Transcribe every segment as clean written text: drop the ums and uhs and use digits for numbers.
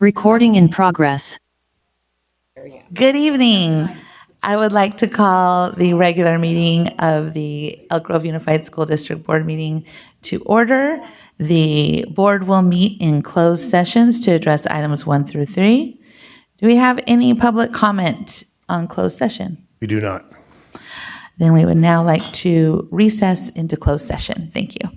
Recording in progress. Good evening. I would like to call the regular meeting of the Elk Grove Unified School District Board meeting to order. The board will meet in closed sessions to address items 1 through 3. Do we have any public comment on closed session? We do not. Then we would now like to recess into closed session. Thank you.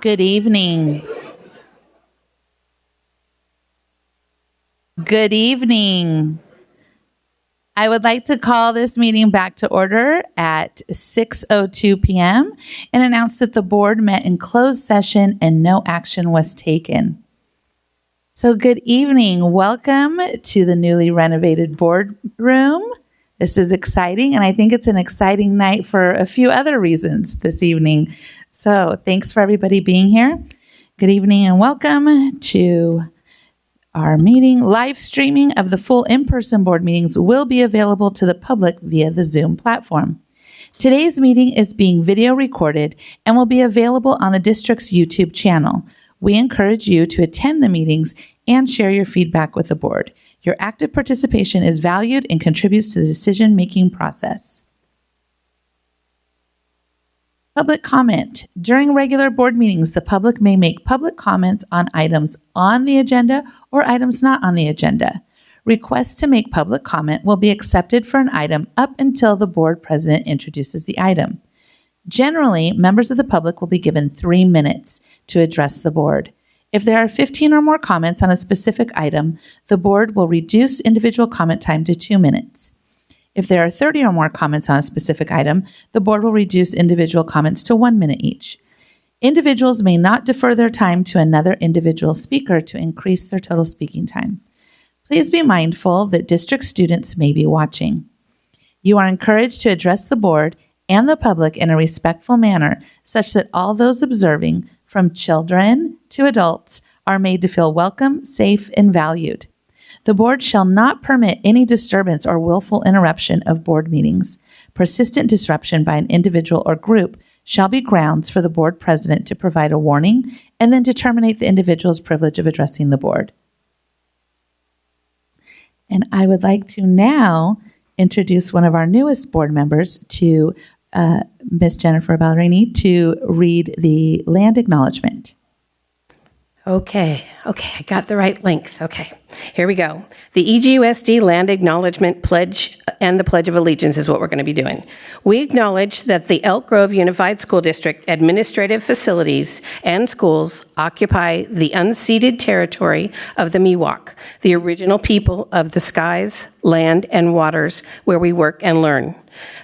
Good evening. Good evening. I would like to call this meeting back to order at 6:02 p.m. and announce that the board met in closed session and no action was taken. So good evening. Welcome to the newly renovated boardroom. This is exciting, and I think it's an exciting night for a few other reasons this evening. So thanks for everybody being here. Good evening and welcome to our meeting. Live streaming of the full in-person board meetings will be available to the public via the Zoom platform. Today's meeting is being video recorded and will be available on the district's YouTube channel. We encourage you to attend the meetings and share your feedback with the board. Your active participation is valued and contributes to the decision-making process. Public comment. During regular board meetings, the public may make public comments on items on the agenda or items not on the agenda. Requests to make public comment will be accepted for an item up until the board president introduces the item. Generally, members of the public will be given 3 minutes to address the board. If there are 15 or more comments on a specific item, the board will reduce individual comment time to 2 minutes. If there are 30 or more comments on a specific item, the board will reduce individual comments to 1 minute each. Individuals may not defer their time to another individual speaker to increase their total speaking time. Please be mindful that district students may be watching. You are encouraged to address the board and the public in a respectful manner such that all those observing, from children to adults, are made to feel welcome, safe, and valued. The board shall not permit any disturbance or willful interruption of board meetings. Persistent disruption by an individual or group shall be grounds for the board president to provide a warning and then to terminate the individual's privilege of addressing the board. And I would like to now introduce one of our newest board members to Ms. Jennifer Ballerini to read the land acknowledgement. Okay, I got the right length. Okay, here we go. The EGUSD Land Acknowledgement Pledge and the Pledge of Allegiance is what we're going to be doing. We acknowledge that the Elk Grove Unified School District administrative facilities and schools occupy the unceded territory of the Miwok, the original people of the skies, land, and waters where we work and learn.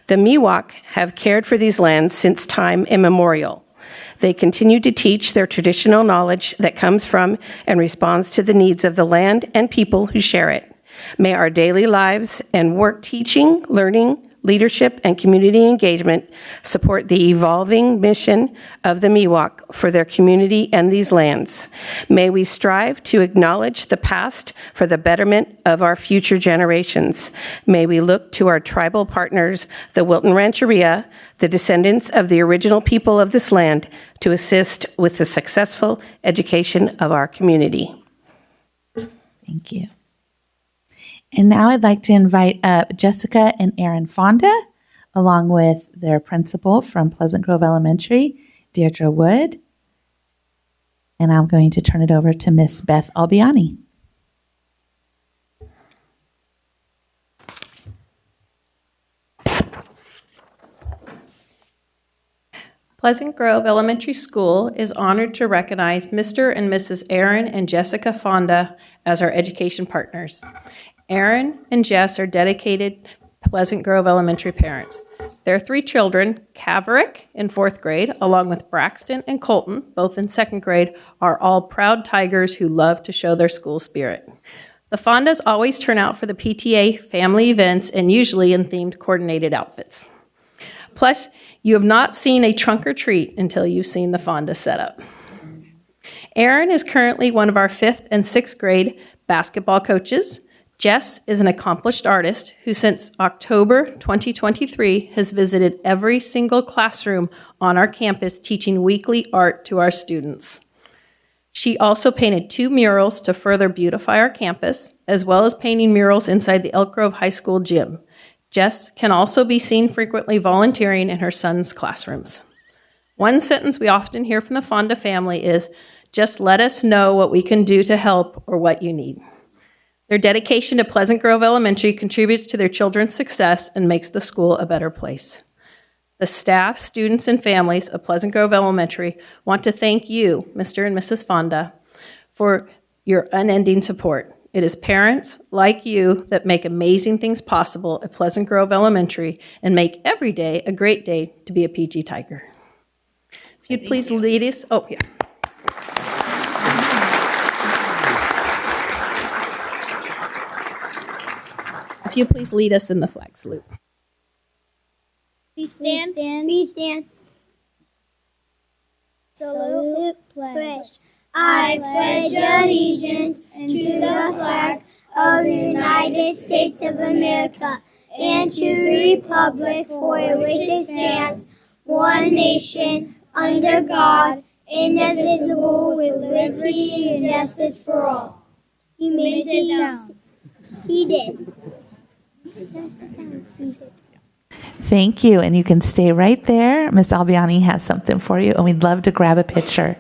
The Miwok have cared for these lands since time immemorial. They continue to teach their traditional knowledge that comes from and responds to the needs of the land and people who share it. May our daily lives and work teaching, learning, leadership, and community engagement support the evolving mission of the Miwok for their community and these lands. May we strive to acknowledge the past for the betterment of our future generations. May we look to our tribal partners, the Wilton Rancheria, the descendants of the original people of this land, to assist with the successful education of our community. Thank you. And now I'd like to invite up Jessica and Aaron Fonda, along with their principal from Pleasant Grove Elementary, Deirdre Wood. And I'm going to turn it over to Miss Beth Albiani. Pleasant Grove Elementary School is honored to recognize Mr. and Mrs. Aaron and Jessica Fonda as our education partners. Aaron and Jess are dedicated Pleasant Grove Elementary parents. Their 3 children, Kaverick in 4th grade, along with Braxton and Colton, both in 2nd grade, are all proud Tigers who love to show their school spirit. The Fondas always turn out for the PTA family events and usually in themed coordinated outfits. Plus, you have not seen a trunk or treat until you've seen the Fonda setup. Aaron is currently one of our 5th and 6th grade basketball coaches. Jess is an accomplished artist who since October 2023 has visited every single classroom on our campus teaching weekly art to our students. She also painted 2 murals to further beautify our campus, as well as painting murals inside the Elk Grove High School gym. Jess can also be seen frequently volunteering in her son's classrooms. One sentence we often hear from the Fonda family is, "Just let us know what we can do to help or what you need." Their dedication to Pleasant Grove Elementary contributes to their children's success and makes the school a better place. The staff, students, and families of Pleasant Grove Elementary want to thank you, Mr. and Mrs. Fonda, for your unending support. It is parents like you that make amazing things possible at Pleasant Grove Elementary and make every day a great day to be a PG Tiger. If you'd please lead us, If you please lead us in the flag salute. Please stand. Please stand. Salute. Pledge. I pledge allegiance to the flag of the United States of America and to the republic for which it stands, one nation, under God, indivisible, with liberty and justice for all. You may sit down. Seated. Thank you, and you can stay right there. Ms. Albiani has something for you, and we'd love to grab a picture.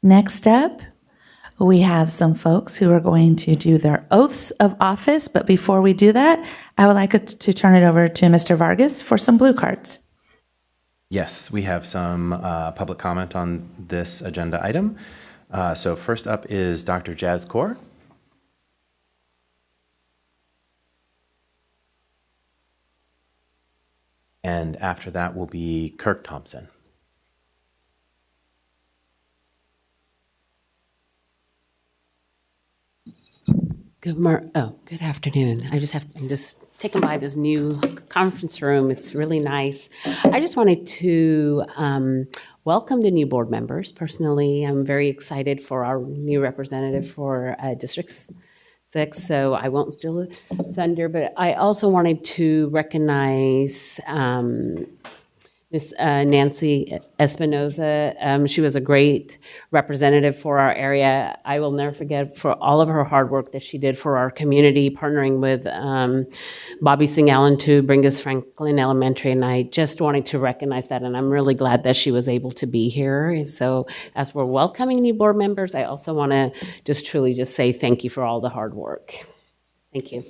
Next up, we have some folks who are going to do their oaths of office, but before we do that, I would like to turn it over to Mr. Vargas for some blue cards. Yes, we have some public comment on this agenda item. So first up is Dr. Jazz Kaur. And after that will be Kirk Thompson. Good afternoon. I'm just taken by this new conference room. It's really nice. I just wanted to welcome the new board members. Personally, I'm very excited for our new representative for District 6, so I won't steal thunder, but I also wanted to recognize Miss Nancy Espinoza. She was a great representative for our area. I will never forget for all of her hard work that she did for our community, partnering with Bobby Singh Allen to bring us Franklin Elementary, and I just wanted to recognize that, and I'm really glad that she was able to be here. So as we're welcoming new board members, I also want to just truly just say thank you for all the hard work. Thank you.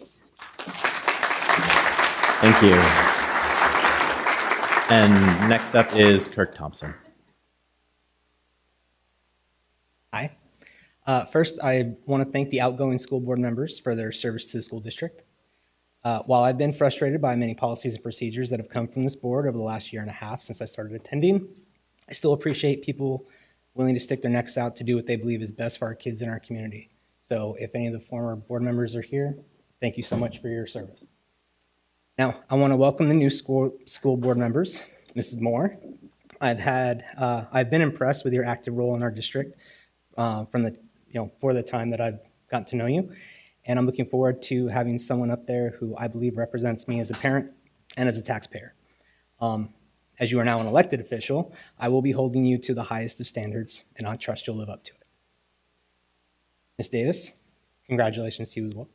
Thank you. And next up is Kirk Thompson. Hi. First, I want to thank the outgoing school board members for their service to the school district. While I've been frustrated by many policies and procedures that have come from this board over the last year and a half since I started attending, I still appreciate people willing to stick their necks out to do what they believe is best for our kids in our community. So if any of the former board members are here, thank you so much for your service. Now, I want to welcome the new school board members. Mrs. Moore, I've been impressed with your active role in our district for the time that I've gotten to know you, and I'm looking forward to having someone up there who I believe represents me as a parent and as a taxpayer. As you are now an elected official, I will be holding you to the highest of standards, and I trust you'll live up to it. Ms. Davis, congratulations to you as well.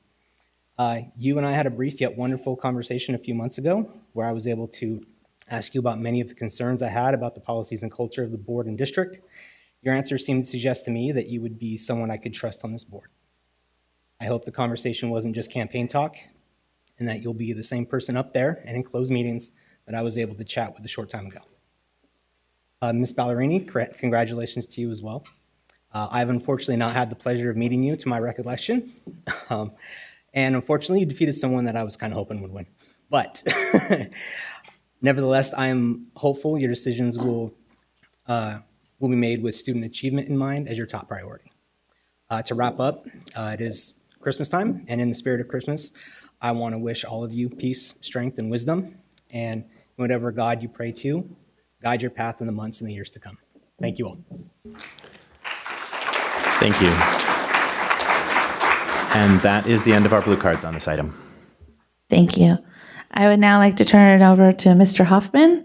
You and I had a brief yet wonderful conversation a few months ago where I was able to ask you about many of the concerns I had about the policies and culture of the board and district. Your answer seemed to suggest to me that you would be someone I could trust on this board. I hope the conversation wasn't just campaign talk and that you'll be the same person up there and in closed meetings that I was able to chat with a short time ago. Ms. Ballerini, congratulations to you as well. I've unfortunately not had the pleasure of meeting you to my recollection. And unfortunately, you defeated someone that I was kind of hoping would win. But nevertheless, I am hopeful your decisions will be made with student achievement in mind as your top priority. To wrap up, it is Christmas time, and in the spirit of Christmas, I want to wish all of you peace, strength, and wisdom, and whatever God you pray to, guide your path in the months and the years to come. Thank you all. Thank you. And that is the end of our blue cards on this item. Thank you. I would now like to turn it over to Mr. Hoffman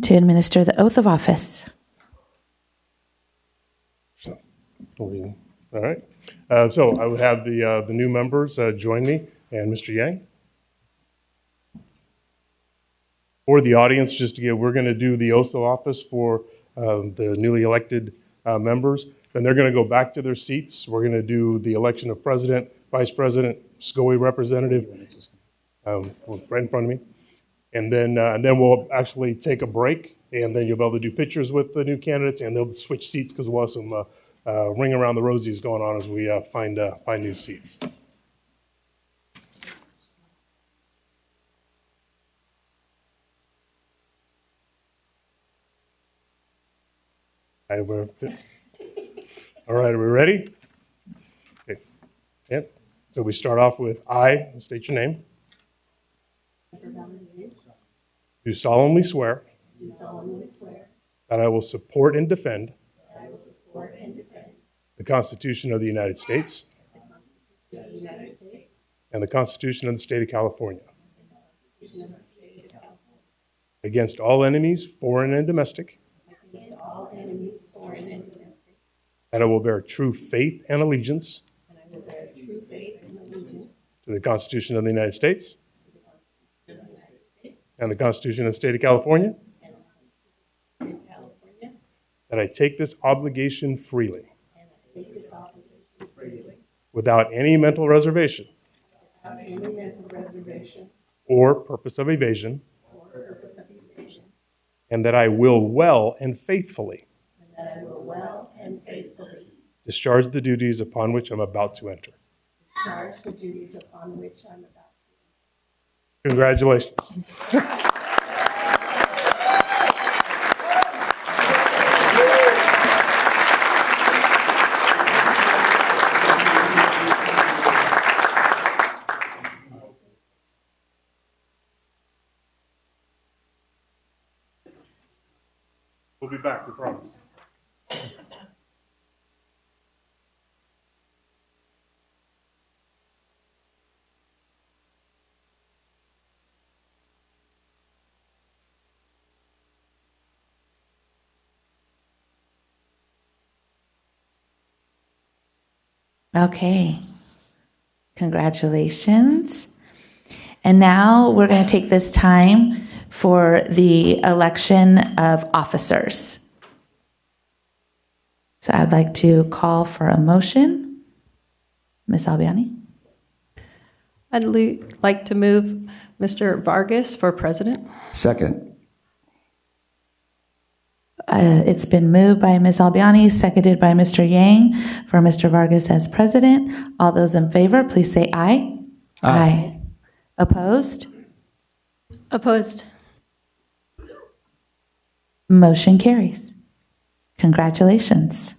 to administer the oath of office. All right. So I would have the new members join me and Mr. Yang. For the audience, just to we're going to do the oath of office for the newly elected members. Then they're going to go back to their seats. We're going to do the election of president, vice president, SCOE representative, right in front of me. And then we'll actually take a break, and then you'll be able to do pictures with the new candidates, and they'll switch seats because we'll have some ring around the rosies going on as we find new seats. All right, are we ready? Okay. Yep. So we start off with I, state your name. Do solemnly swear that I will support and defend the Constitution of the United States and the Constitution of the State of California against all enemies, foreign and domestic, that I will bear true faith and allegiance to the Constitution of the United States and the Constitution of the State of California, that I take this obligation freely without any mental reservation or purpose of evasion, and that I will well and faithfully discharge the duties upon which I'm about to enter. Congratulations. We'll be back, we promise. Okay. Congratulations. And now we're going to take this time for the election of officers. So I'd like to call for a motion. Ms. Albiani? I'd like to move Mr. Vargas for president. Second. It's been moved by Ms. Albiani, seconded by Mr. Yang for Mr. Vargas as president. All those in favor, please say aye. Aye. Opposed? Opposed. Motion carries. Congratulations.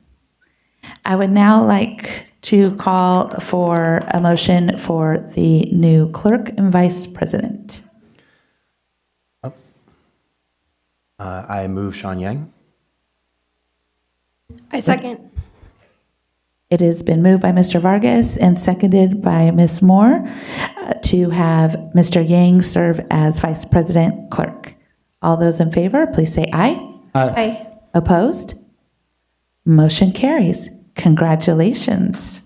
I would now like to call for a motion for the new clerk and vice president. I move Sean Yang. I second. It has been moved by Mr. Vargas and seconded by Ms. Moore to have Mr. Yang serve as vice president clerk. All those in favor, please say aye. Aye. Opposed? Motion carries. Congratulations.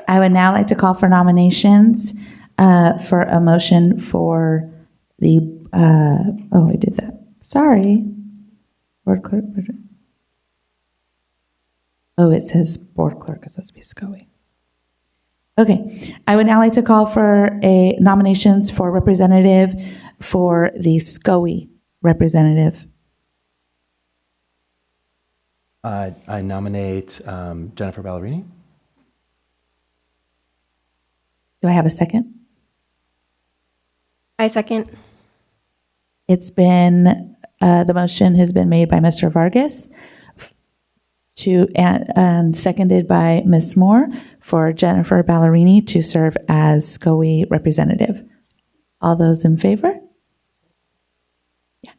I would now like to call for nominations for a motion for the, oh, I did that. Sorry. Board clerk. Oh, it says board clerk. It's supposed to be SCOE. Okay. I would now like to call for a nominations for representative for the SCOE representative. I nominate Jennifer Ballerini. Do I have a second? I second. It's been The motion has been made by Mr. Vargas and seconded by Ms. Moore for Jennifer Ballerini to serve as SCOE representative. All those in favor? Yeah.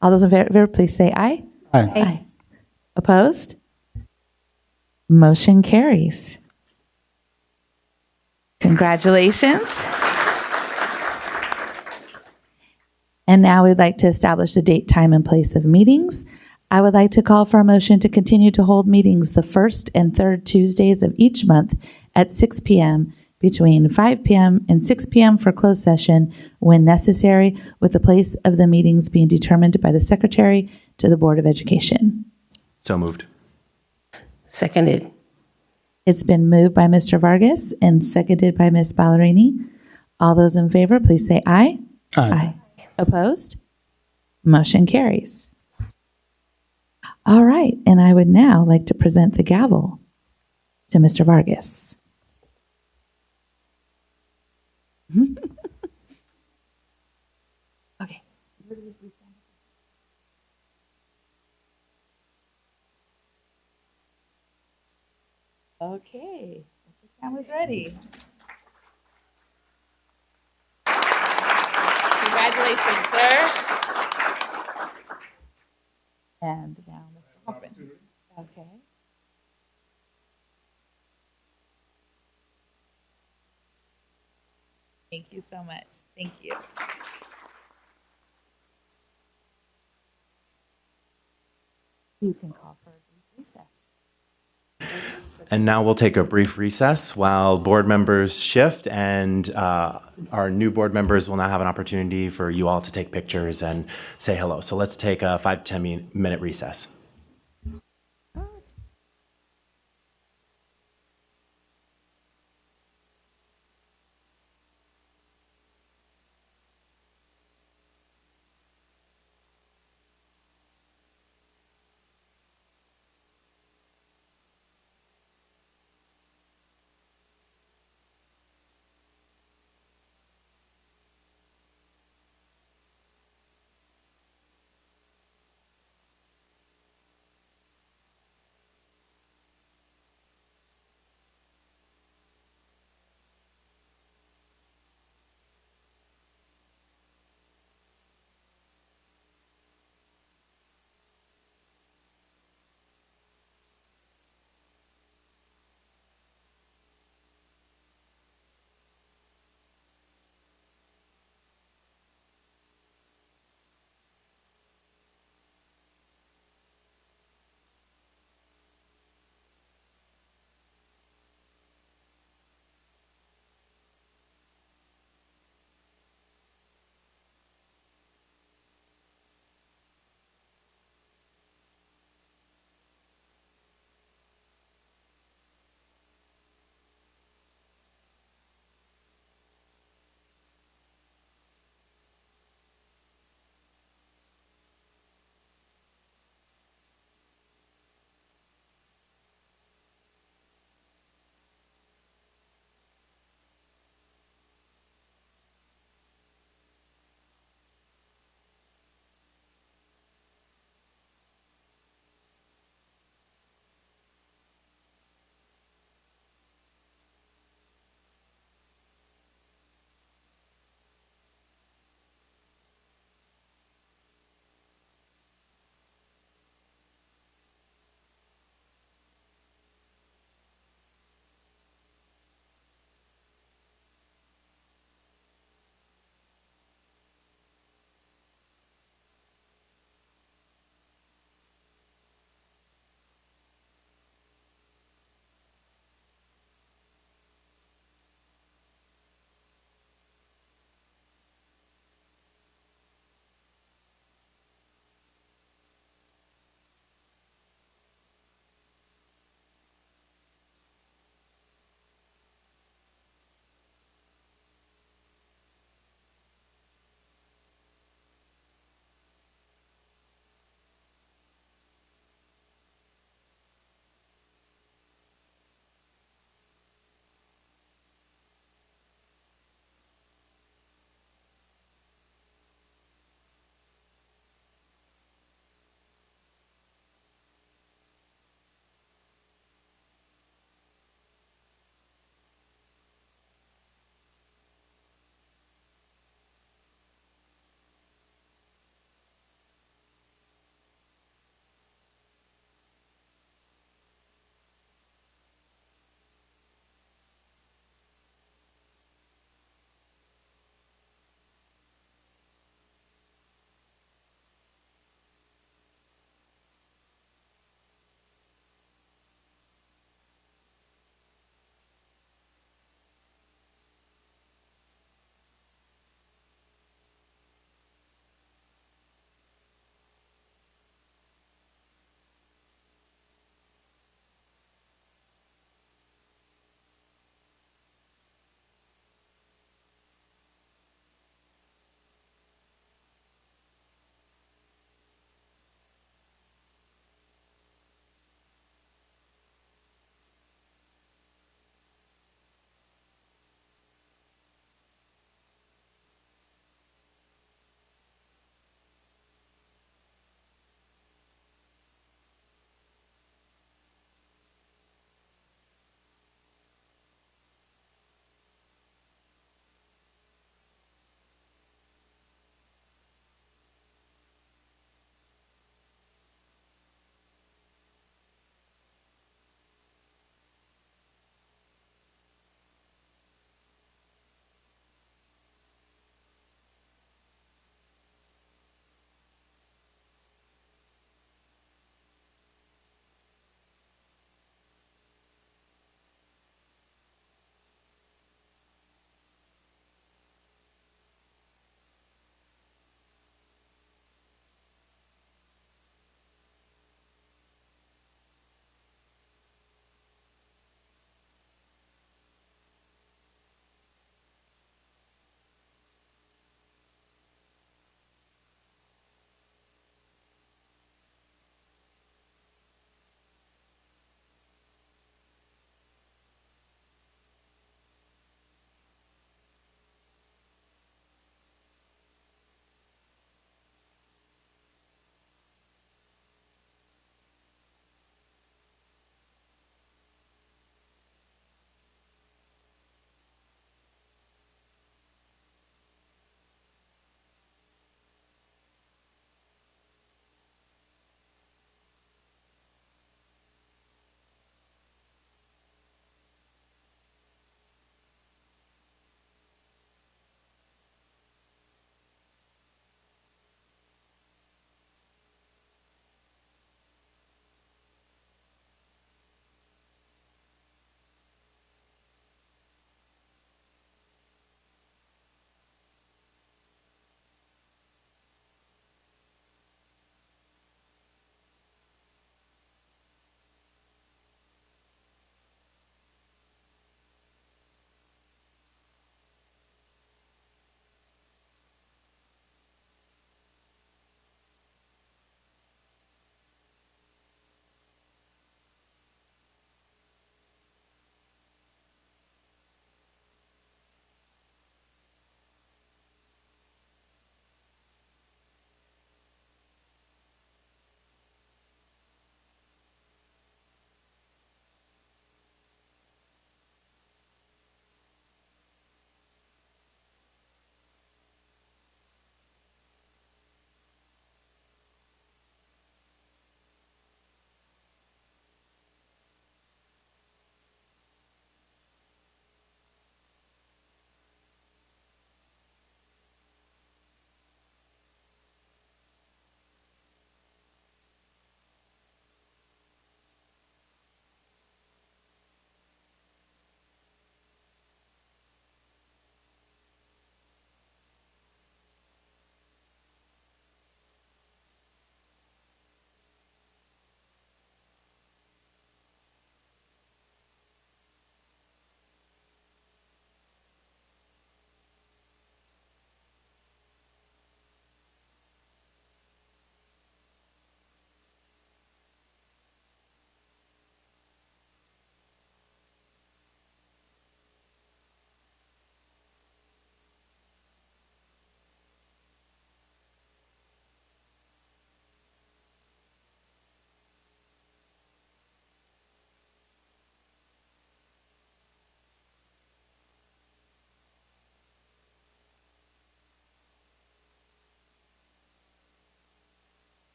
All those in favor, please say aye. Aye. Opposed? Motion carries. Congratulations. And now we'd like to establish the date, time, and place of meetings. I would like to call for a motion to continue to hold meetings the first and third Tuesdays of each month at 6 p.m. between 5 p.m. and 6 p.m. for closed session when necessary, with the place of the meetings being determined by the Secretary to the Board of Education. So moved. Seconded. It's been moved by Mr. Vargas and seconded by Ms. Ballerini. All those in favor, please say aye. Aye. Opposed? Motion carries. All right, and I would now like to present the gavel to Mr. Vargas. Okay. Okay, the camera's ready. Congratulations, sir. And now, Mr. Hoffman. Okay. Thank you so much. Thank you. You can call for a brief recess. And now we'll take a brief recess while board members shift, and our new board members will now have an opportunity for you all to take pictures and say hello. So let's take a 5 to 10 minute recess.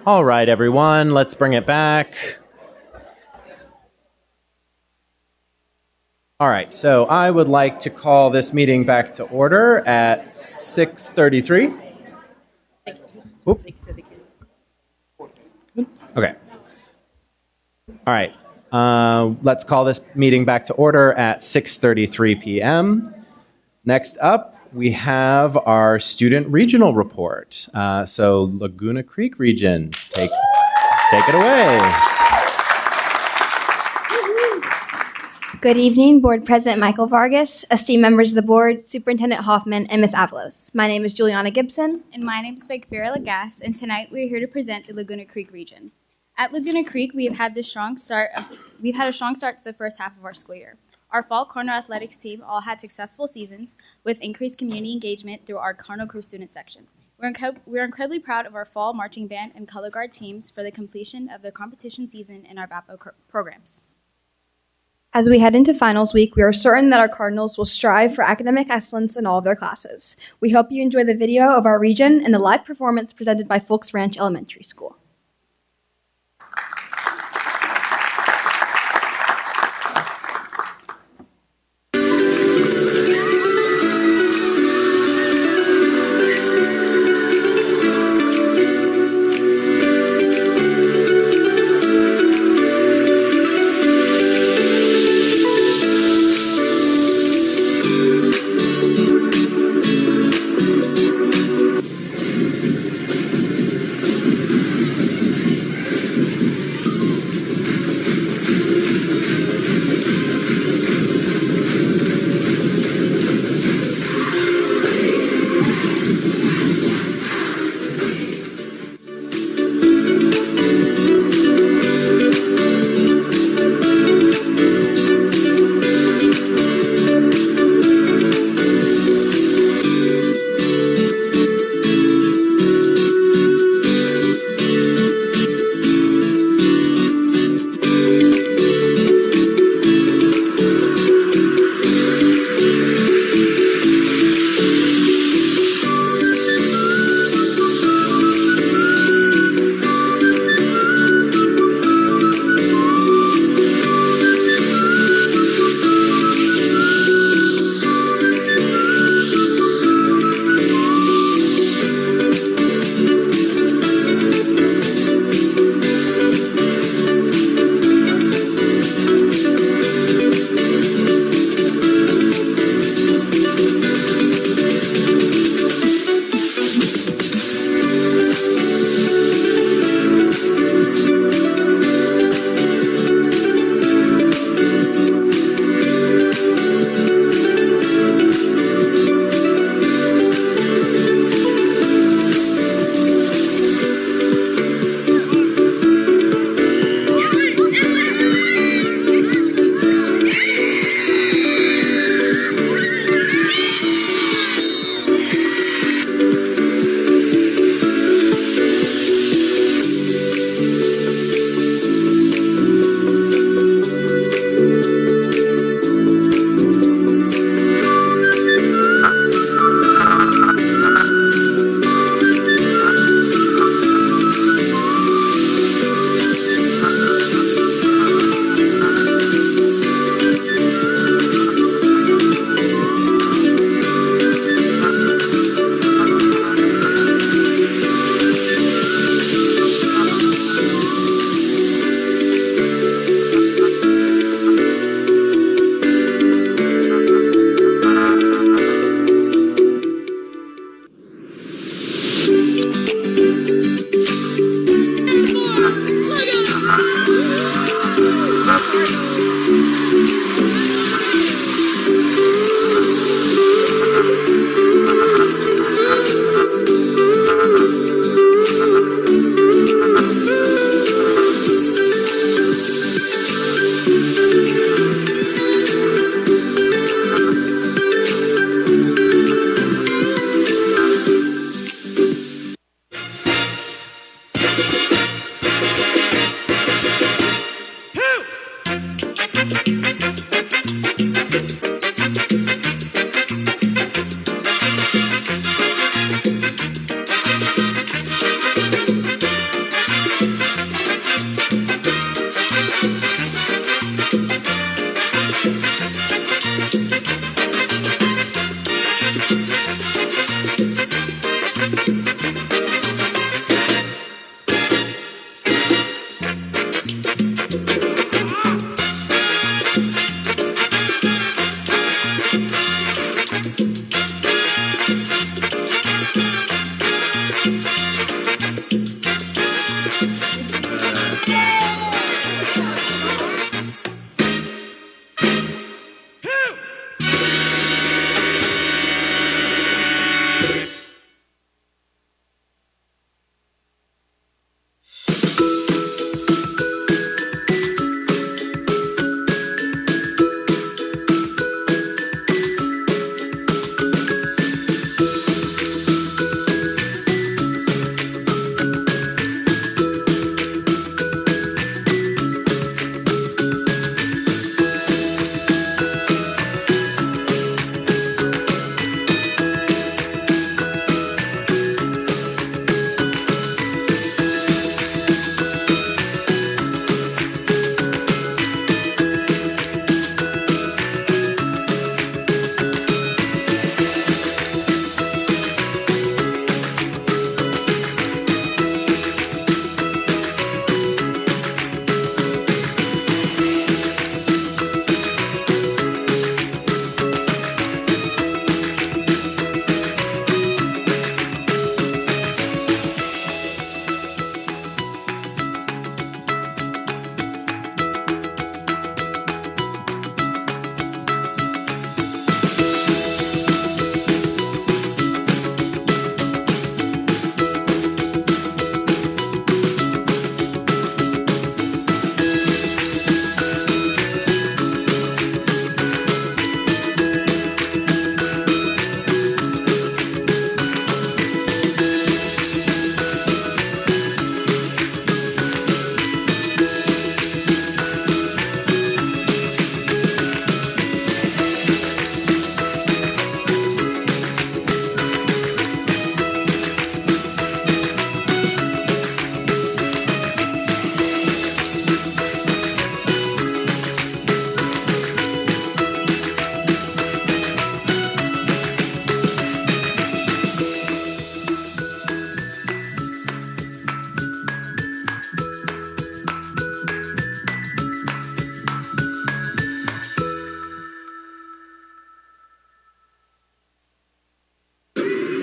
All right, everyone, let's bring it back. All right, so I would like to call this meeting back to order at 6:33. Oop. Okay. All right, let's call this meeting back to order at 6:33 p.m. Next up, we have our student regional report. So Laguna Creek region, take it away. Good evening, Board President Michael Vargas, esteemed members of the board, Superintendent Hoffman, and Ms. Avalos. My name is Juliana Gibson. And my name is Spike-Vera Lagasse, and tonight we are here to present the Laguna Creek region. At Laguna Creek, we've had a strong start to the first half of our school year. Our fall Cardinal athletics team all had successful seasons with increased community engagement through our Cardinal Crew student section. We're incredibly proud of our fall marching band and color guard teams for the completion of their competition season in our VAPO programs. As we head into finals week, we are certain that our Cardinals will strive for academic excellence in all of their classes. We hope you enjoy the video of our region and the live performance presented by Folks Ranch Elementary School.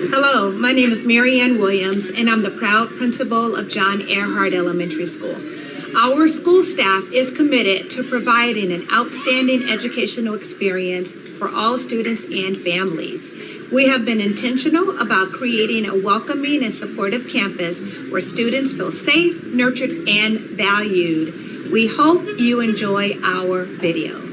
Hello, my name is Mary Ann Williams, and I'm the proud principal of John Earhart Elementary School. Our school staff is committed to providing an outstanding educational experience for all students and families. We have been intentional about creating a welcoming and supportive campus where students feel safe, nurtured, and valued. We hope you enjoy our video.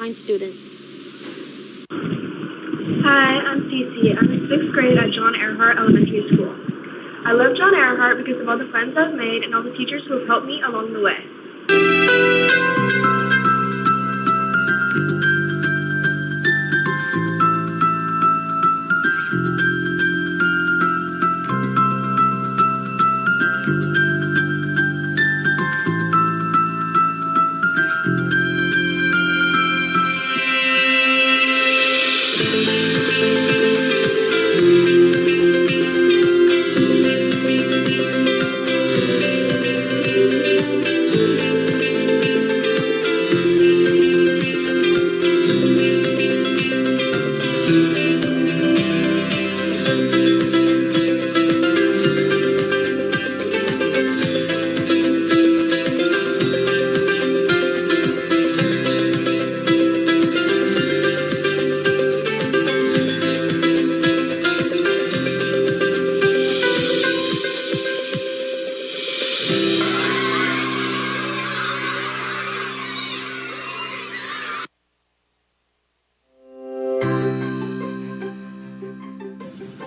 Students. Hi, I'm Cece. I'm in 6th grade at John Earhart Elementary School. I love John Earhart because of all the friends I've made and all the teachers who have helped me along the way.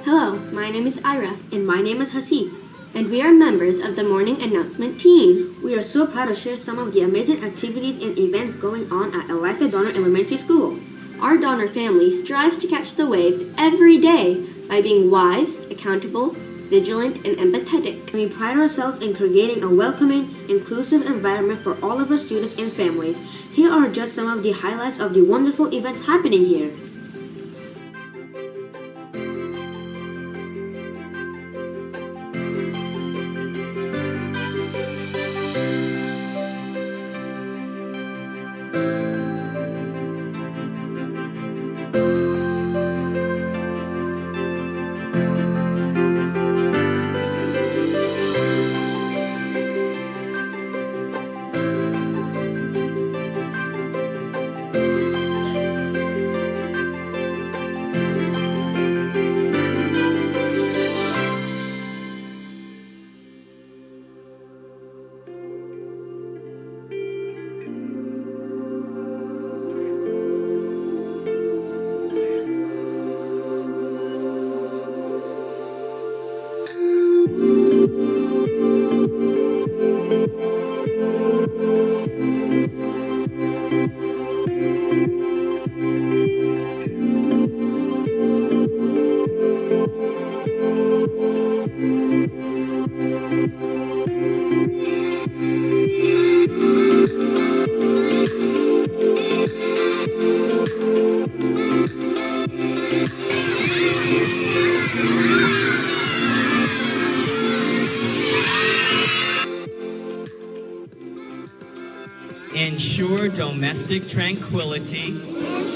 Hello, my name is Ira. And my name is Hasib. And we are members of the morning announcement team. We are so proud to share some of the amazing activities and events going on at Eliza Donner Elementary School. Our Donner family strives to catch the wave every day by being wise, accountable, vigilant, and empathetic. And we pride ourselves in creating a welcoming, inclusive environment for all of our students and families. Here are just some of the highlights of the wonderful events happening here. Ensure domestic tranquility. Ensure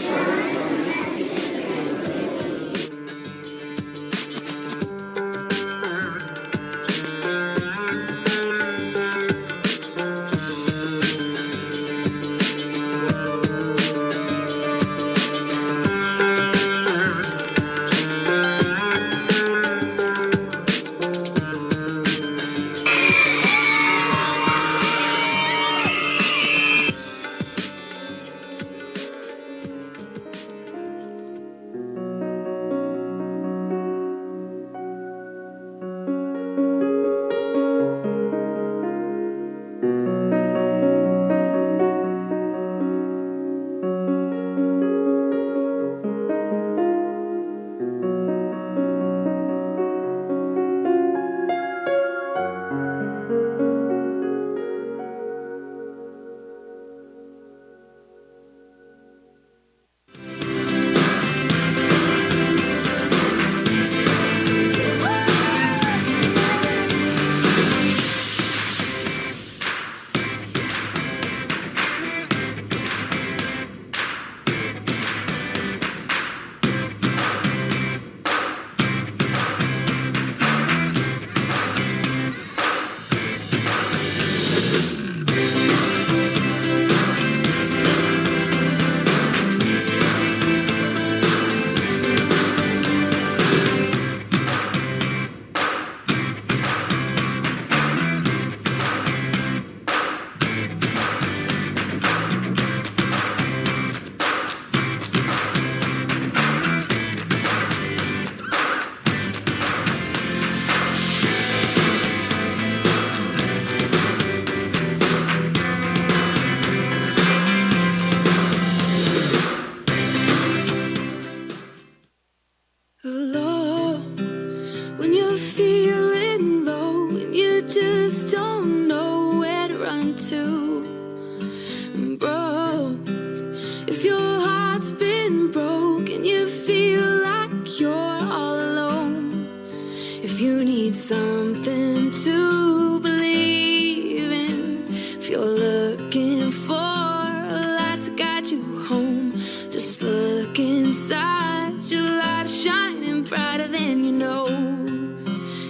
something to believe in, if you're looking for a light to guide you home, just look inside. Your light is shining brighter than you know.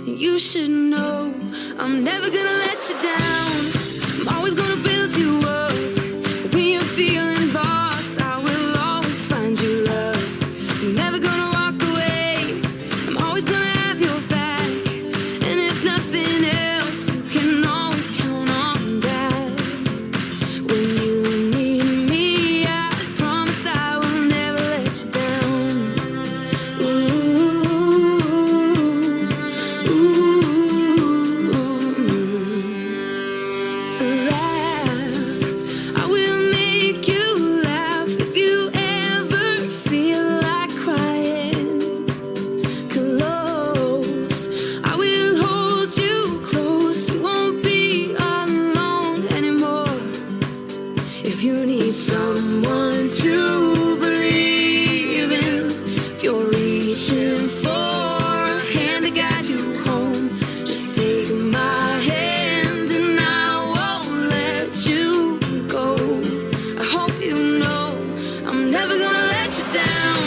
You should know I'm never gonna let you down. I'm always gonna build you up. When you're feeling lost, I will always find you love. I'm never gonna walk away. I'm always gonna have your back. And if nothing else, you can always count on that. When you need me, I promise I will never let you down. I will make you laugh if you ever feel like crying. Close, I will hold you close. You won't be alone anymore. If you need someone to believe in, if you're reaching for a hand to guide you home, just take my hand and I won't let you go. I hope you know I'm never gonna let you down.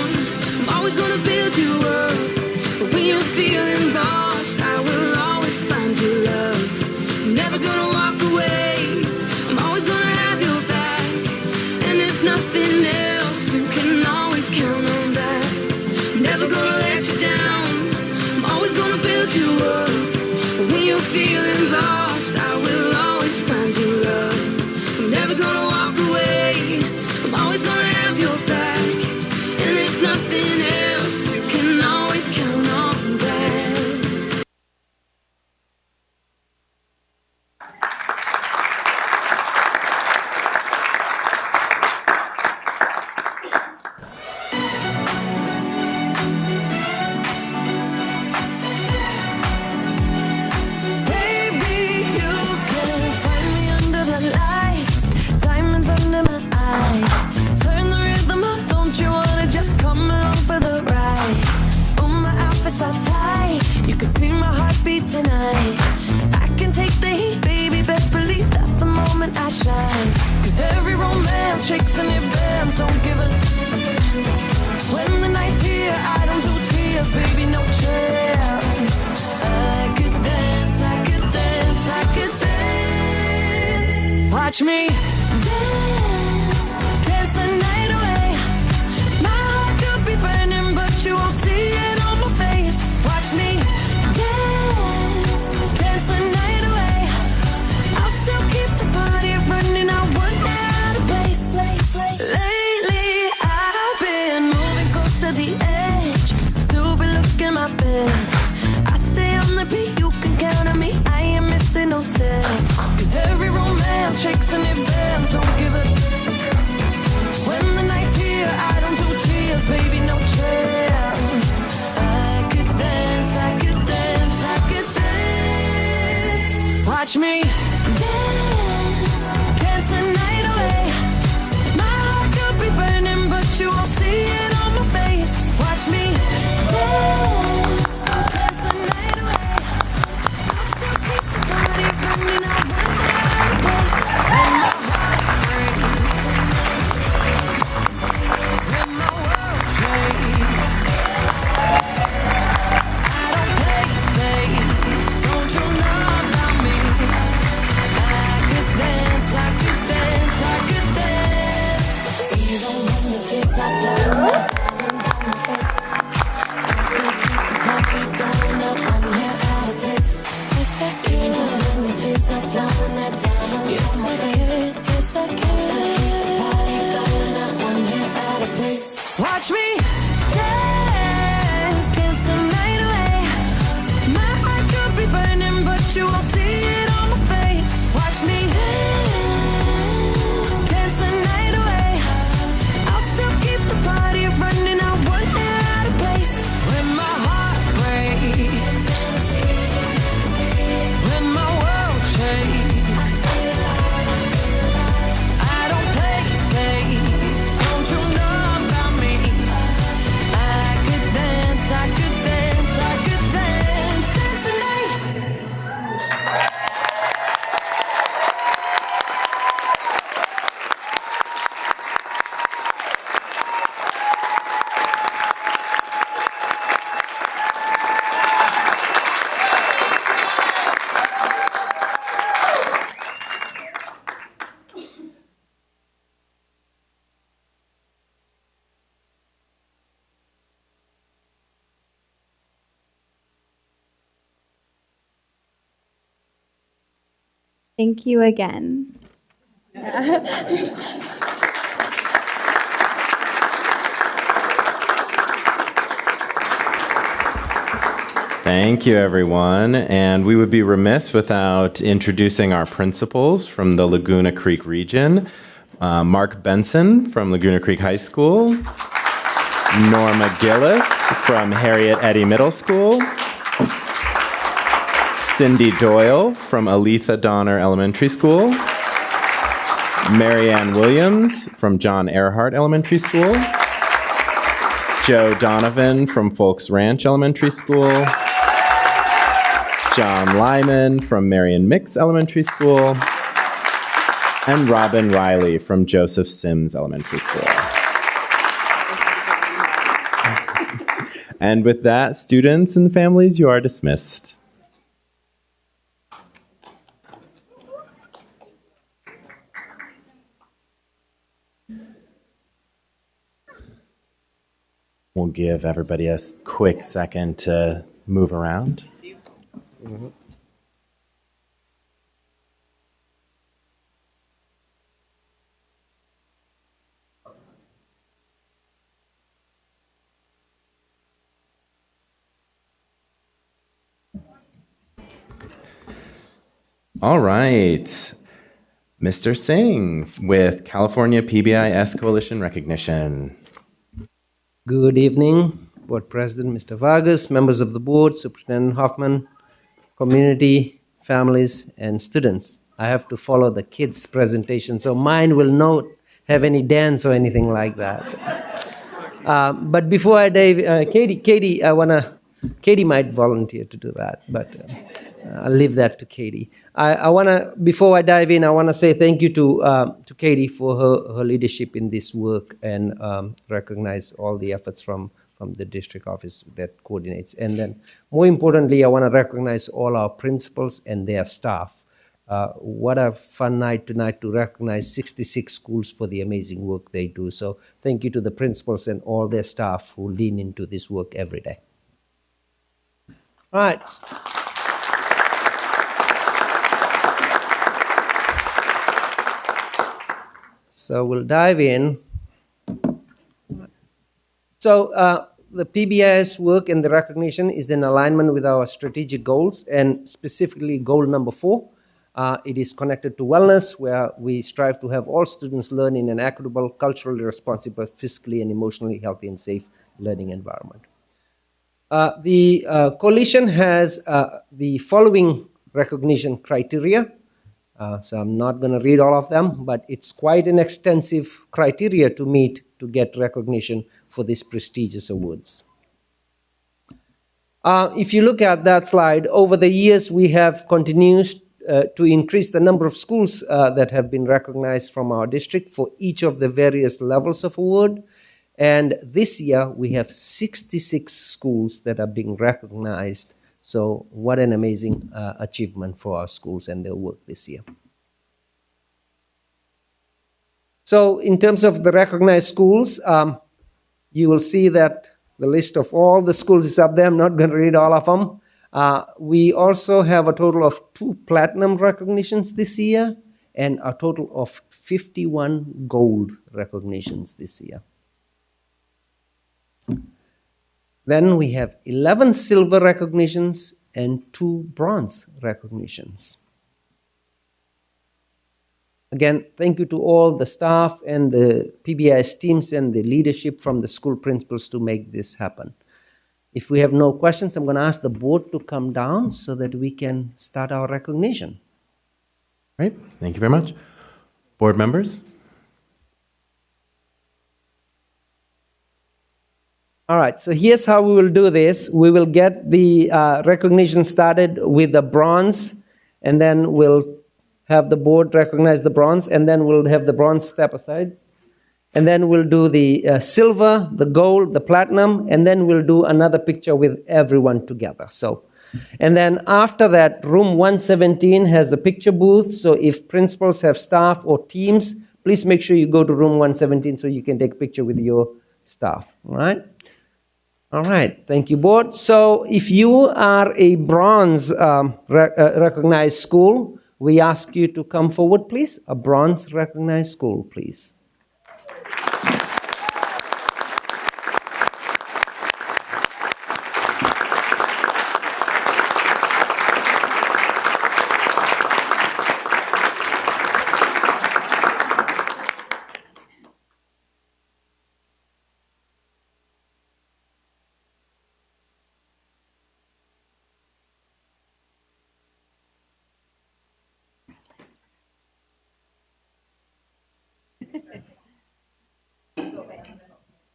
I'm always gonna build you up. But when you're feeling lost, I will always find you love. I'm never gonna walk away. I'm always gonna have your back. And if nothing else, you can always count on that. I'm never gonna let you down. I'm always gonna build you up. But when you're feeling lost, I will always find you love. I'm never gonna walk away. I'm always gonna have your back. And if nothing else, you can always count on that. Baby, you can find me under the lights, diamonds under my eyes. Turn the rhythm up, don't you wanna just come along for the ride? Oh, my outfit's all tight, you can see my heartbeat tonight. I can take the heat, baby, best believe that's the moment I shine. 'Cause every romance shakes and it bends, don't give a. When the night's here, I don't do tears, baby, no chance. I could dance, I could dance, I could dance. Watch me dance, dance the night away. My heart could be burning, but you won't see it on my face. Watch me dance, dance the night away. I'll still keep the party running, I won't get out of place. Lately, I've been moving close to the edge, still be looking my best. I stay on the beat, you can count on me, I ain't missing no steps. 'Cause every romance shakes and it bends, don't give a. When the night's here, I don't do tears, baby, no chance. I could dance, I could dance, I could dance. Watch me dance, dance the night away. My heart could be burning, but you won't see it on my face. Watch me dance, dance the night away. I'll still keep the party running, I won't get out of place. When my heart breaks, when my world shakes, I don't play it safe, don't you know about me? Thank you again. Thank you, everyone. And we would be remiss without introducing our principals from the Laguna Creek region. Mark Benson from Laguna Creek High School. Norma Gillis from Harriet Eddy Middle School. Cindy Doyle from Aletha Donner Elementary School. Marianne Williams from John Earhart Elementary School. Joe Donovan from Folks Ranch Elementary School. John Lyman from Marion Mix Elementary School. And Robin Riley from Joseph Sims Elementary School. And with that, students and families, you are dismissed. We'll give everybody a quick second to move around. All right. Mr. Singh with California PBIS Coalition Recognition. Good evening, Board President Mr. Vargas, members of the board, Superintendent Hoffman, community, families, and students. I have to follow the kids' presentation, so mine will not have any dance or anything like that. But before I dive, Katie, Katie might volunteer to do that, but I'll leave that to Katie. Before I dive in, I want to say thank you to Katie for her leadership in this work and recognize all the efforts from the district office that coordinates. And then more importantly, I want to recognize all our principals and their staff. What a fun night tonight to recognize 66 schools for the amazing work they do. So thank you to the principals and all their staff who lean into this work every day. All right. So we'll dive in. So the PBIS work and the recognition is in alignment with our strategic goals, and specifically goal number 4. It is connected to wellness, where we strive to have all students learn in an equitable, culturally responsible, fiscally and emotionally healthy and safe learning environment. The coalition has the following recognition criteria. So I'm not going to read all of them, but it's quite an extensive criteria to meet to get recognition for these prestigious awards. If you look at that slide, over the years we have continued to increase the number of schools that have been recognized from our district for each of the various levels of award. And this year we have 66 schools that are being recognized. So what an amazing achievement for our schools and their work this year. So in terms of the recognized schools, you will see that the list of all the schools is up there. I'm not going to read all of them. We also have a total of 2 platinum recognitions this year and a total of 51 gold recognitions this year. Then we have 11 silver recognitions and 2 bronze recognitions. Again, thank you to all the staff and the PBIS teams and the leadership from the school principals to make this happen. If we have no questions, I'm going to ask the board to come down so that we can start our recognition. Great, thank you very much. Board members? All right, so here's how we will do this. We will get the recognition started with the bronze, and then we'll have the board recognize the bronze, and then we'll have the bronze step aside. And then we'll do the silver, the gold, the platinum, and then we'll do another picture with everyone together. So, and then after that, room 117 has a picture booth. So if principals have staff or teams, please make sure you go to room 117 so you can take a picture with your staff, all right? All right, thank you, board. So if you are a bronze recognized school, We ask you to come forward, please. A bronze recognized school, please.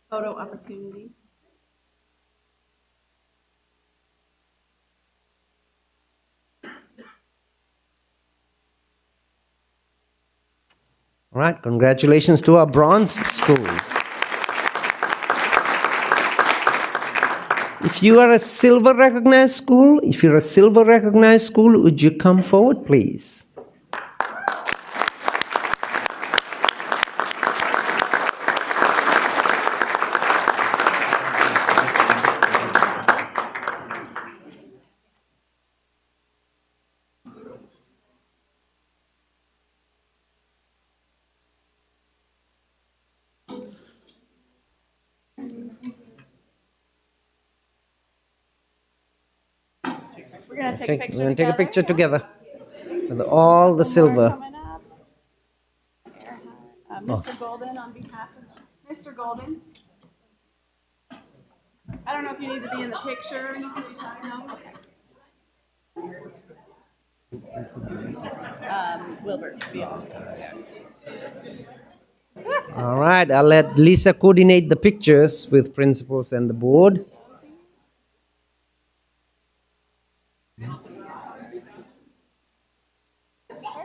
Photo opportunity. All right, congratulations to our bronze schools. If you are a silver recognized school, would you come forward, please? We're going to take a picture We're going to take a picture together with all the silver. Mr. Golden on behalf of Mr. Golden. I don't know if you need to be in the picture or anything. No? Okay. Wilbur. All right, I'll let Lisa coordinate the pictures with principals and the board. Where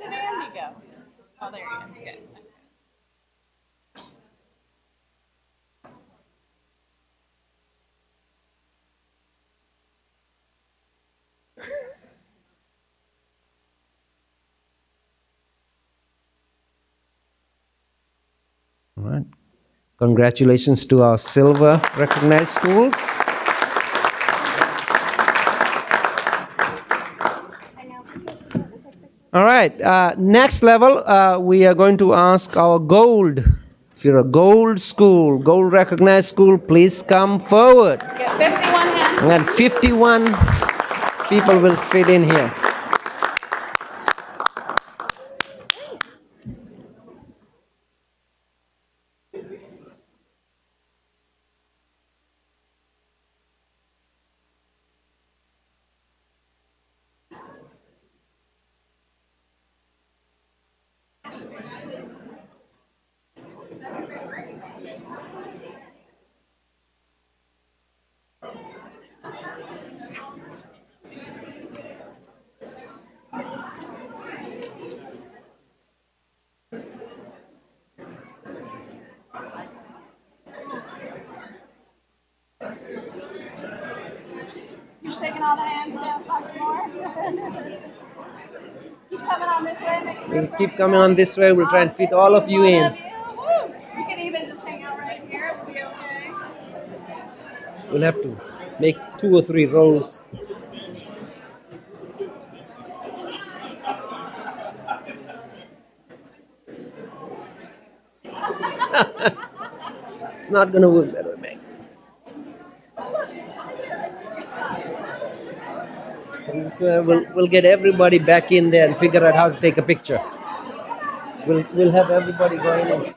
did Andy go? Oh, there he is. Good. All right. Congratulations to our silver recognized schools. All right, next level, we are going to ask our gold. If you're a gold school, gold recognized school, please come forward. Get 51 hands. And 51 people will fit in here. You're shaking all the hands down, Dr. Moore. Keep coming on this way. We'll keep coming on this way. We'll try and fit all of you in. You can even just hang out right here. It'll be okay. We'll have to make 2 or 3 rows. It's not going to work that way, man. So we'll get everybody back in there and figure out how to take a picture. We'll have everybody going in.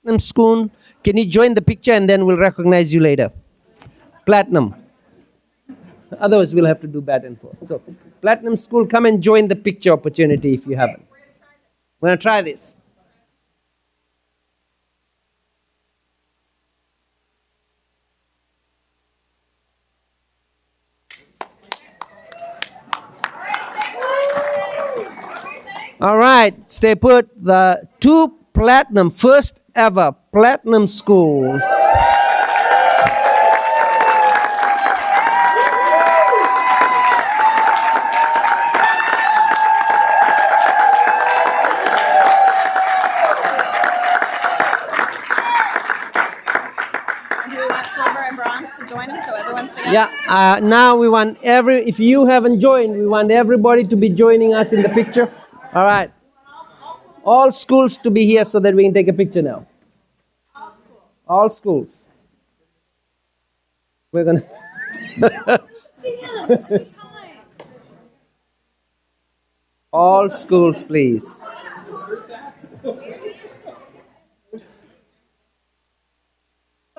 Platinum School, can you join the picture and then we'll recognize you later? Platinum. Otherwise, we'll have to do back and forth. So, Platinum School, come and join the picture opportunity if you haven't. We're going to try this. All right, stay put. The 2 platinum, first ever platinum schools. Do we want silver and bronze to join them so everyone's together? Yeah, now we want if you haven't joined, we want everybody to be joining us in the picture. All right. All schools to be here so that we can take a picture now. All schools. We're going to... All schools, please. Show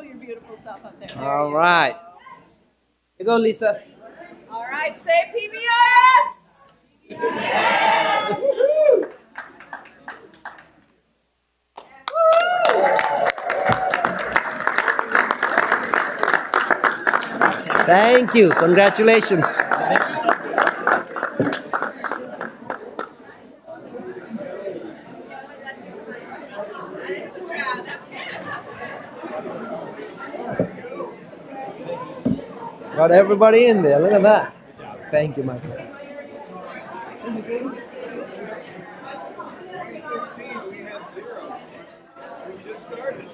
your beautiful self up there. All right. Here you go, Lisa. All right, say PBIS. Yes. Thank you. Congratulations. Got everybody in there. Look at that. Thank you, Michael. 2016, we had 0. We just started.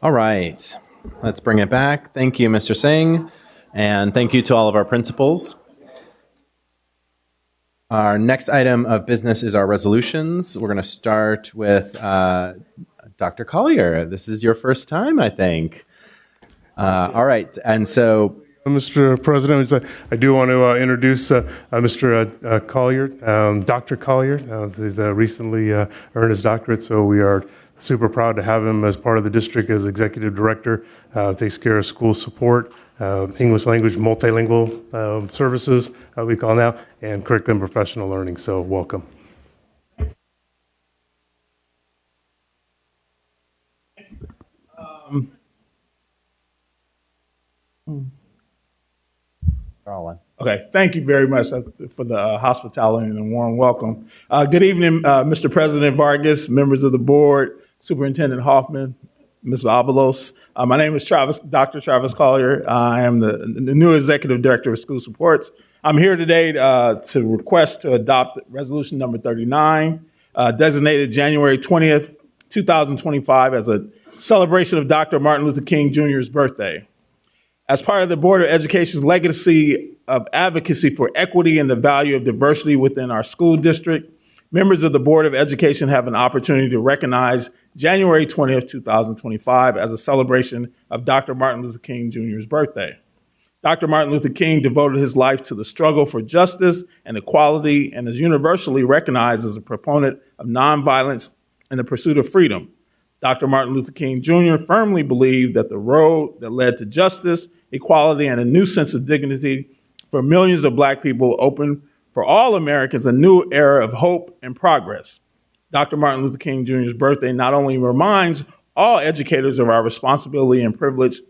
All right, let's bring it back. Thank you, Mr. Singh, and thank you to all of our principals. Our next item of business is our resolutions. We're going to start with Dr. Collier. This is your first time, I think. All right, and so... Mr. President, I do want to introduce Mr. Collier, Dr. Collier. He's recently earned his doctorate, so we are super proud to have him as part of the district as executive director. Takes care of school support, English language multilingual services, we call now, and curriculum professional learning. So welcome. Okay, thank you very much for the hospitality and the warm welcome. Good evening, Mr. President Vargas, members of the board, Superintendent Hoffman, Ms. Avalos. My name is Dr. Travis Collier. I am the new Executive Director of School Supports. I'm here today to request to adopt Resolution number 39, designated January 20th, 2025 as a celebration of Dr. Martin Luther King Jr.'s birthday. As part of the Board of Education's legacy of advocacy for equity and the value of diversity within our school district, members of the Board of Education have an opportunity to recognize January 20th, 2025 as a celebration of Dr. Martin Luther King Jr.'s birthday. Dr. Martin Luther King devoted his life to the struggle for justice and equality and is universally recognized as a proponent of nonviolence and the pursuit of freedom. Dr. Martin Luther King Jr. firmly believed that the road that led to justice, equality, and a new sense of dignity for millions of Black people opened for all Americans a new era of hope and progress. Dr. Martin Luther King Jr.'s birthday not only reminds all educators of our responsibility and privilege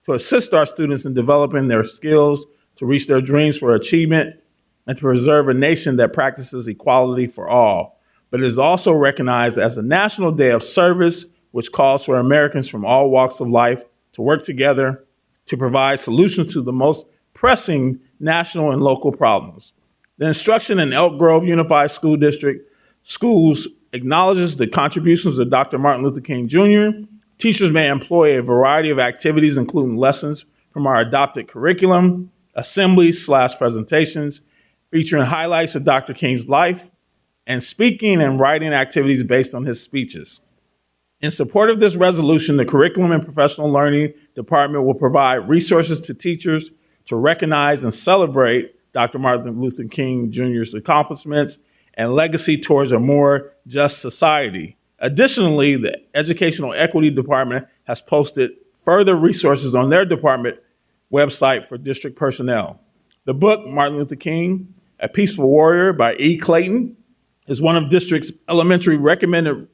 to assist our students in developing their skills to reach their dreams for achievement and to preserve a nation that practices equality for all, but it is also recognized as a national day of service, which calls for Americans from all walks of life to work together to provide solutions to the most pressing national and local problems. The instruction in Elk Grove Unified School District schools acknowledges the contributions of Dr. Martin Luther King Jr. Teachers may employ a variety of activities, including lessons from our adopted curriculum, assemblies/presentations, featuring highlights of Dr. King's life, and speaking and writing activities based on his speeches. In support of this resolution, the Curriculum and Professional Learning Department will provide resources to teachers to recognize and celebrate Dr. Martin Luther King Jr.'s accomplishments and legacy towards a more just society. Additionally, the Educational Equity Department has posted further resources on their department website for district personnel. The book, Martin Luther King, A Peaceful Warrior by E. Clayton, is one of district's elementary recommended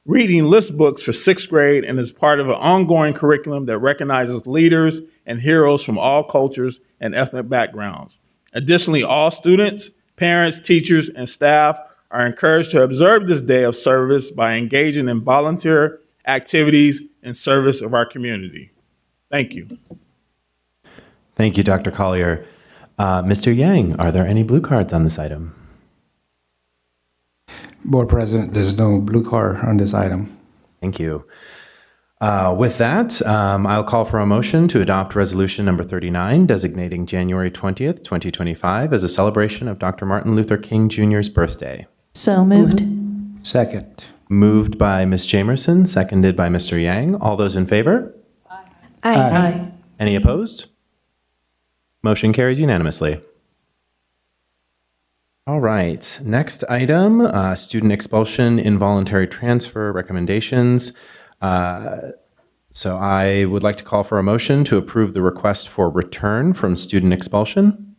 reading list books for 6th grade and is part of an ongoing curriculum that recognizes leaders and heroes from all cultures and ethnic backgrounds. Additionally, all students, parents, teachers, and staff are encouraged to observe this day of service by engaging in volunteer activities in service of our community. Thank you. Thank you, Dr. Collier. Mr. Yang, are there any blue cards on this item? Board President, there's no blue card on this item. Thank you. With that, I'll call for a motion to adopt resolution number 39, designating January 20th, 2025 as a celebration of Dr. Martin Luther King Jr.'s birthday. So moved. Second. Moved by Ms. Jamerson, seconded by Mr. Yang. All those in favor? Aye. Any opposed? Motion carries unanimously. All right, next item, student expulsion, involuntary transfer recommendations. So I would like to call for a motion to approve the request for return from student expulsion.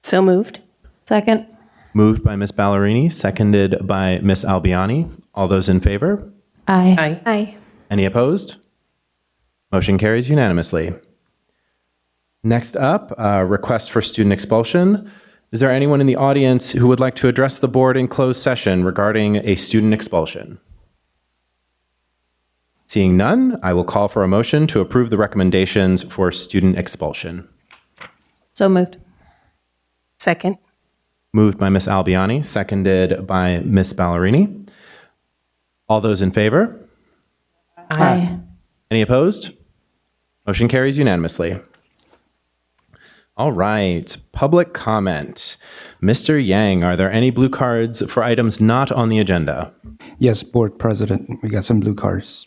So moved. Second. Moved by Ms. Ballerini, seconded by Ms. Albiani. All those in favor? Aye. Aye. Any opposed? Motion carries unanimously. Next up, request for student expulsion. Is there anyone in the audience who would like to address the board in closed session regarding a student expulsion? Seeing none, I will call for a motion to approve the recommendations for student expulsion. So moved. Second. Moved by Ms. Albiani, seconded by Ms. Ballerini. All those in favor? Aye. Any opposed? Motion carries unanimously. All right, public comment. Mr. Yang, are there any blue cards for items not on the agenda? Yes, Board President, we got some blue cards.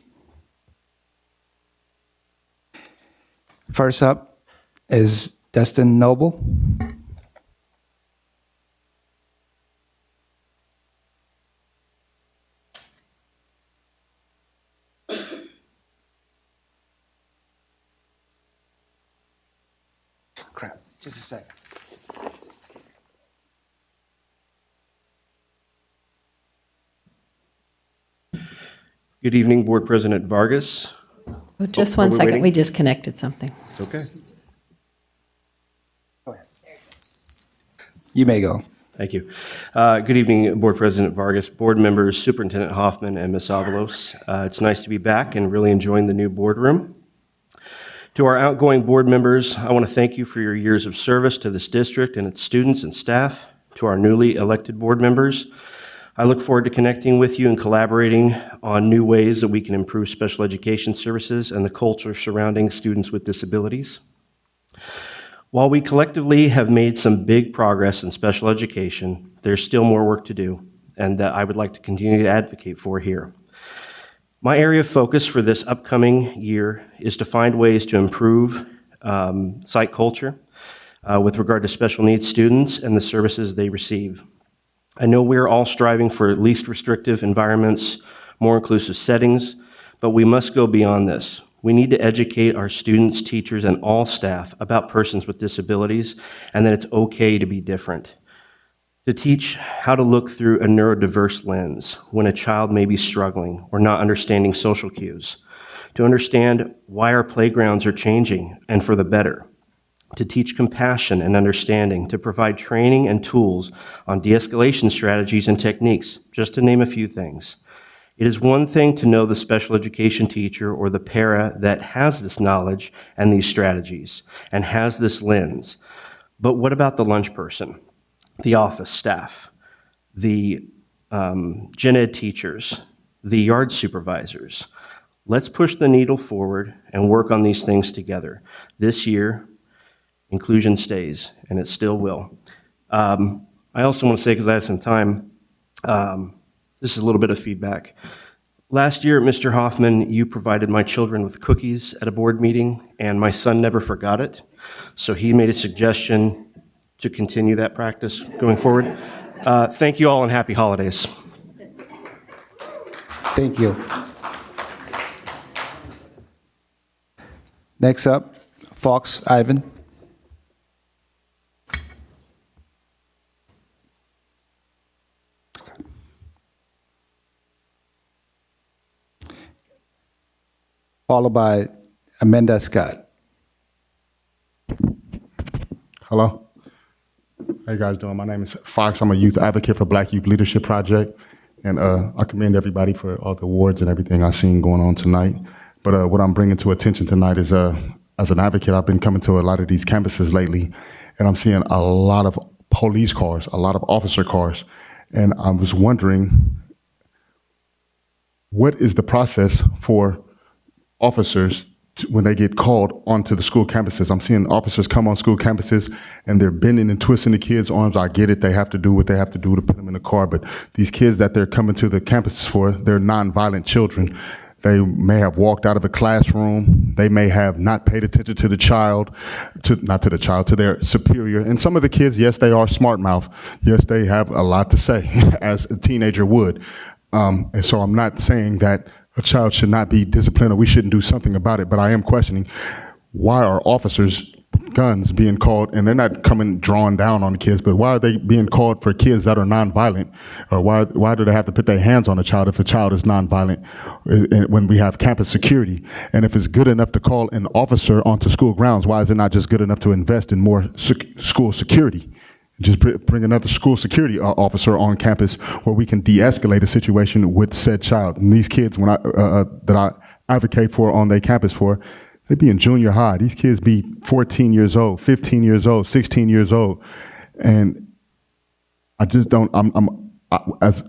First up is Destin Noble. Crap, just a second. Good evening, Board President Vargas. Oh, just one second. waiting? We just connected something. It's okay. You may go. Thank you. Good evening, Board President Vargas, board members, Superintendent Hoffman, and Ms. Avalos. It's nice to be back and really enjoying the new boardroom. To our outgoing board members, I want to thank you for your years of service to this district and its students and staff. To our newly elected board members, I look forward to connecting with you and collaborating on new ways that we can improve special education services and the culture surrounding students with disabilities. While we collectively have made some big progress in special education, there's still more work to do, and that I would like to continue to advocate for here. My area of focus for this upcoming year is to find ways to improve site culture with regard to special needs students and the services they receive. I know we're all striving for least restrictive environments, more inclusive settings, but we must go beyond this. We need to educate our students, teachers, and all staff about persons with disabilities and that it's okay to be different. to teach how to look through a neurodiverse lens when a child may be struggling or not understanding social cues, to understand why our playgrounds are changing and for the better, to teach compassion and understanding, to provide training and tools on de-escalation strategies and techniques, just to name a few things. It is one thing to know the special education teacher or the para that has this knowledge and these strategies and has this lens. But what about the lunch person, the office staff, the gen ed teachers, the yard supervisors? Let's push the needle forward and work on these things together. This year, inclusion stays, and it still will. I also want to say, because I have some time, this is a little bit of feedback. Last year, Mr. Hoffman, you provided my children with cookies at a board meeting, and my son never forgot it. So he made a suggestion to continue that practice going forward. Thank you all, and happy holidays. Thank you. Next up, Fox Ivan. Followed by Amanda Scott. Hello. How you guys doing? My name is Fox. I'm a youth advocate for Black Youth Leadership Project. And I commend everybody for all the awards and everything I've seen going on tonight. But what I'm bringing to attention tonight is, as an advocate, I've been coming to a lot of these campuses lately, and I'm seeing a lot of police cars, a lot of officer cars. And I was wondering, what is the process for officers when they get called onto the school campuses? I'm seeing officers come on school campuses and they're bending and twisting the kids' arms. I get it. They have to do what they have to do to put them in the car. But these kids that they're coming to the campuses for, they're nonviolent children. They may have walked out of a classroom. They may have not paid attention to the child, to their superior. And some of the kids, yes, they are smart mouth. Yes, they have a lot to say, as a teenager would. And so I'm not saying that a child should not be disciplined or we shouldn't do something about it, but I am questioning, why are officers' guns being called, and they're not coming drawn down on the kids, but why are they being called for kids that are nonviolent? Or why do they have to put their hands on a child if the child is nonviolent when we have campus security? And if it's good enough to call an officer onto school grounds, why is it not just good enough to invest in more school security? Just bring another school security officer on campus where we can de-escalate a situation with said child. And these kids, that I advocate for on their campus for, they be in junior high. These kids be 14 years old, 15 years old, 16 years old. And I just don't, as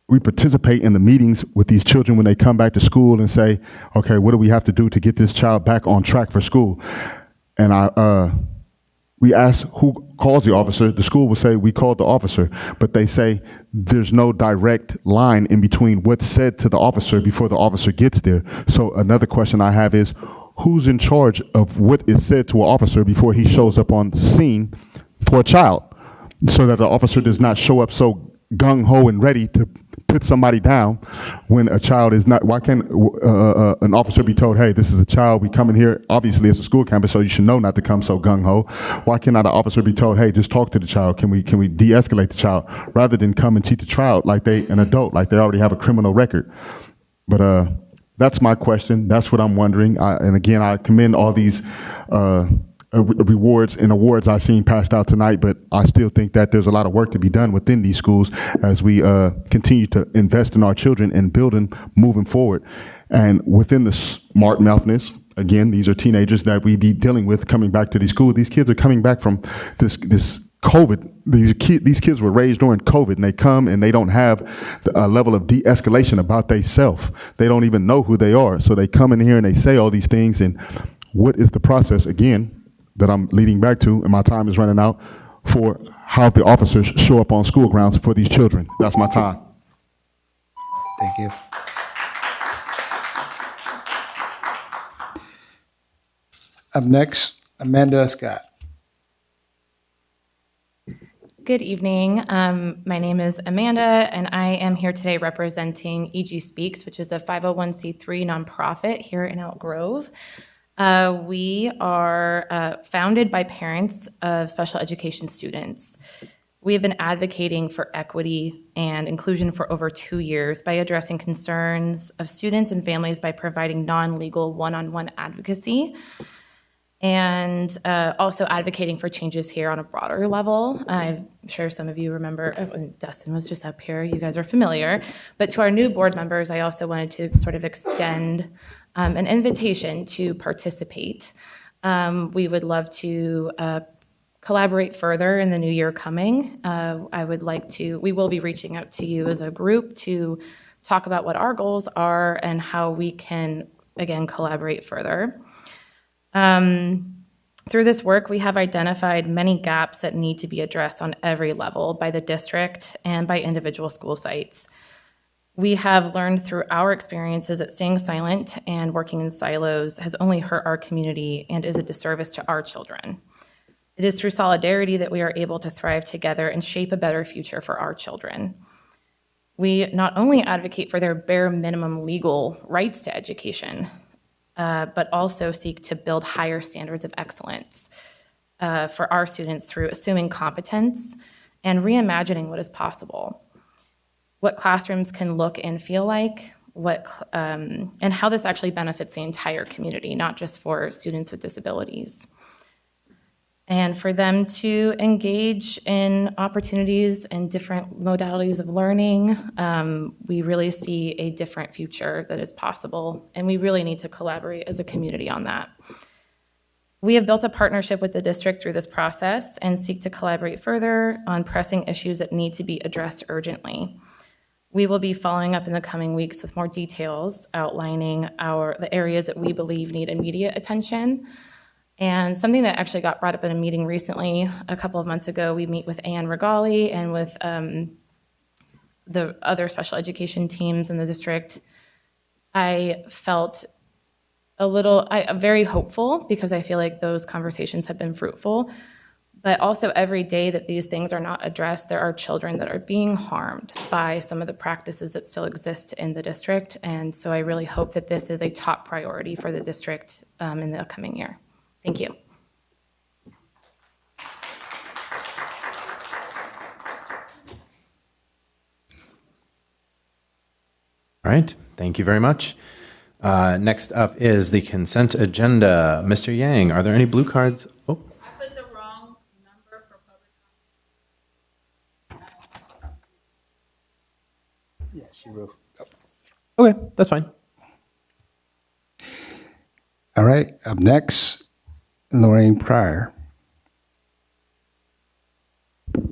we participate in the meetings with these children when they come back to school and say, okay, what do we have to do to get this child back on track for school? And we ask who calls the officer. The school will say, we called the officer, but they say there's no direct line in between what's said to the officer before the officer gets there. So another question I have is, who's in charge of what is said to an officer before he shows up on the scene for a child, so that the officer does not show up so gung-ho and ready to put somebody down when a child is not? Why can't an officer be told, hey, this is a child, we come in here, obviously it's a school campus, so you should know not to come so gung-ho. Why cannot an officer be told, hey, just talk to the child, can we de-escalate the child, rather than come and treat the child like they an adult, like they already have a criminal record? But that's my question. That's what I'm wondering. And again, I commend all these rewards and awards I've seen passed out tonight, but I still think that there's a lot of work to be done within these schools as we continue to invest in our children and building moving forward. And within the smart mouthness, again, these are teenagers that we be dealing with coming back to these schools. These kids are coming back from this COVID. These kids were raised during COVID, and they come and they don't have a level of de-escalation about they self. They don't even know who they are. So they come in here and they say all these things. And what is the process, again, that I'm leading back to, and my time is running out, for how the officers show up on school grounds for these children? That's my time. Thank you. Up next, Amanda Scott. Good evening. My name is Amanda, and I am here today representing EG Speaks, which is a 501c3 nonprofit here in Elk Grove. We are founded by parents of special education students. We have been advocating for equity and inclusion for over 2 years by addressing concerns of students and families by providing non-legal one-on-one advocacy, and also advocating for changes here on a broader level. I'm sure some of you remember, Dustin was just up here, you guys are familiar, but to our new board members, I also wanted to sort of extend an invitation to participate. We would love to collaborate further in the new year coming. We will be reaching out to you as a group to talk about what our goals are and how we can, again, collaborate further. Through this work, we have identified many gaps that need to be addressed on every level by the district and by individual school sites. We have learned through our experiences that staying silent and working in silos has only hurt our community and is a disservice to our children. It is through solidarity that we are able to thrive together and shape a better future for our children. We not only advocate for their bare minimum legal rights to education, but also seek to build higher standards of excellence for our students through assuming competence and reimagining what is possible, what classrooms can look and feel like, and how this actually benefits the entire community, not just for students with disabilities. And for them to engage in opportunities and different modalities of learning, we really see a different future that is possible, and we really need to collaborate as a community on that. We have built a partnership with the district through this process and seek to collaborate further on pressing issues that need to be addressed urgently. We will be following up in the coming weeks with more details outlining the areas that we believe need immediate attention. And something that actually got brought up in a meeting recently, a couple of months ago, we meet with Ann Regali and with the other special education teams in the district. I felt very hopeful because I feel like those conversations have been fruitful. But also every day that these things are not addressed, there are children that are being harmed by some of the practices that still exist in the district. And so I really hope that this is a top priority for the district in the upcoming year. Thank you. All right, thank you very much. Next up is the consent agenda. Mr. Yang, are there any blue cards? Oh. I put the wrong number for public comment. Yeah, she wrote. Oh. Okay, that's fine. All right, up next, Lorraine Pryor.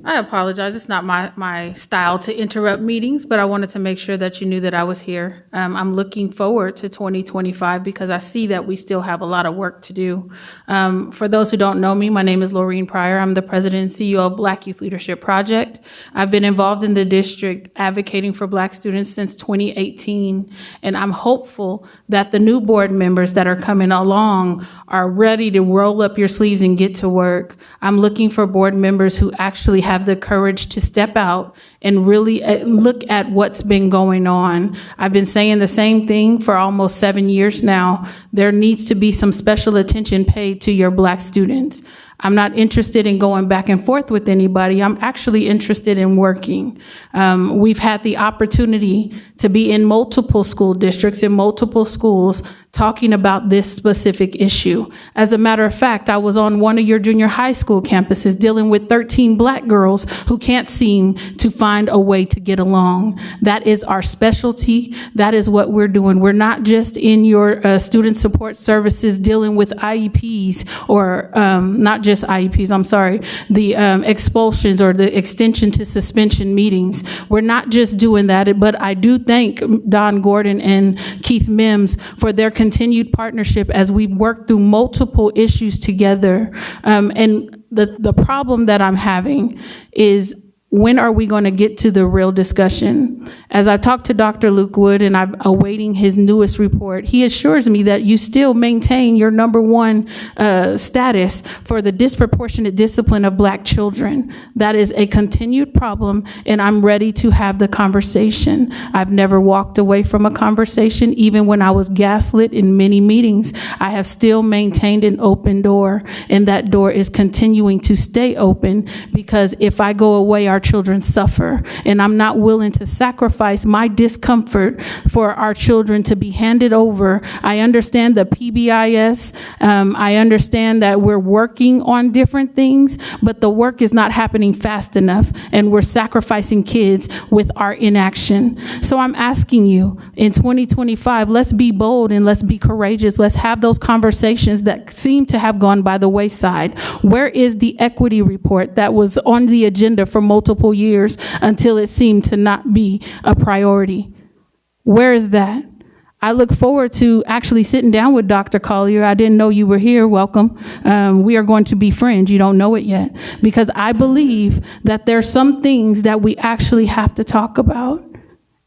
I apologize. It's not my style to interrupt meetings, but I wanted to make sure that you knew that I was here. I'm looking forward to 2025 because I see that we still have a lot of work to do. For those who don't know me, my name is Lorraine Pryor. I'm the president and CEO of Black Youth Leadership Project. I've been involved in the district advocating for Black students since 2018, and I'm hopeful that the new board members that are coming along are ready to roll up your sleeves and get to work. I'm looking for board members who actually have the courage to step out and really look at what's been going on. I've been saying the same thing for almost 7 years now. There needs to be some special attention paid to your Black students. I'm not interested in going back and forth with anybody. I'm actually interested in working. We've had the opportunity to be in multiple school districts, in multiple schools, talking about this specific issue. As a matter of fact, I was on one of your junior high school campuses dealing with 13 Black girls who can't seem to find a way to get along. That is our specialty. That is what we're doing. We're not just in your student support services dealing with IEPs or not just IEPs, I'm sorry, the expulsions or the extension to suspension meetings. We're not just doing that, but I do thank Don Gordon and Keith Mims for their continued partnership as we work through multiple issues together. And the problem that I'm having is when are we going to get to the real discussion? As I talked to Dr. Luke Wood and I'm awaiting his newest report, he assures me that you still maintain your #1 status for the disproportionate discipline of Black children. That is a continued problem, and I'm ready to have the conversation. I've never walked away from a conversation, even when I was gaslit in many meetings. I have still maintained an open door, and that door is continuing to stay open, because if I go away, our children suffer, and I'm not willing to sacrifice my discomfort for our children to be handed over. I understand the PBIS. I understand that we're working on different things, but the work is not happening fast enough, and we're sacrificing kids with our inaction. So I'm asking you, in 2025, let's be bold and let's be courageous. Let's have those conversations that seem to have gone by the wayside. Where is the equity report that was on the agenda for multiple years until it seemed to not be a priority? Where is that? I look forward to actually sitting down with Dr. Collier. I didn't know you were here. Welcome. We are going to be friends. You don't know it yet, because I believe that there's some things that we actually have to talk about,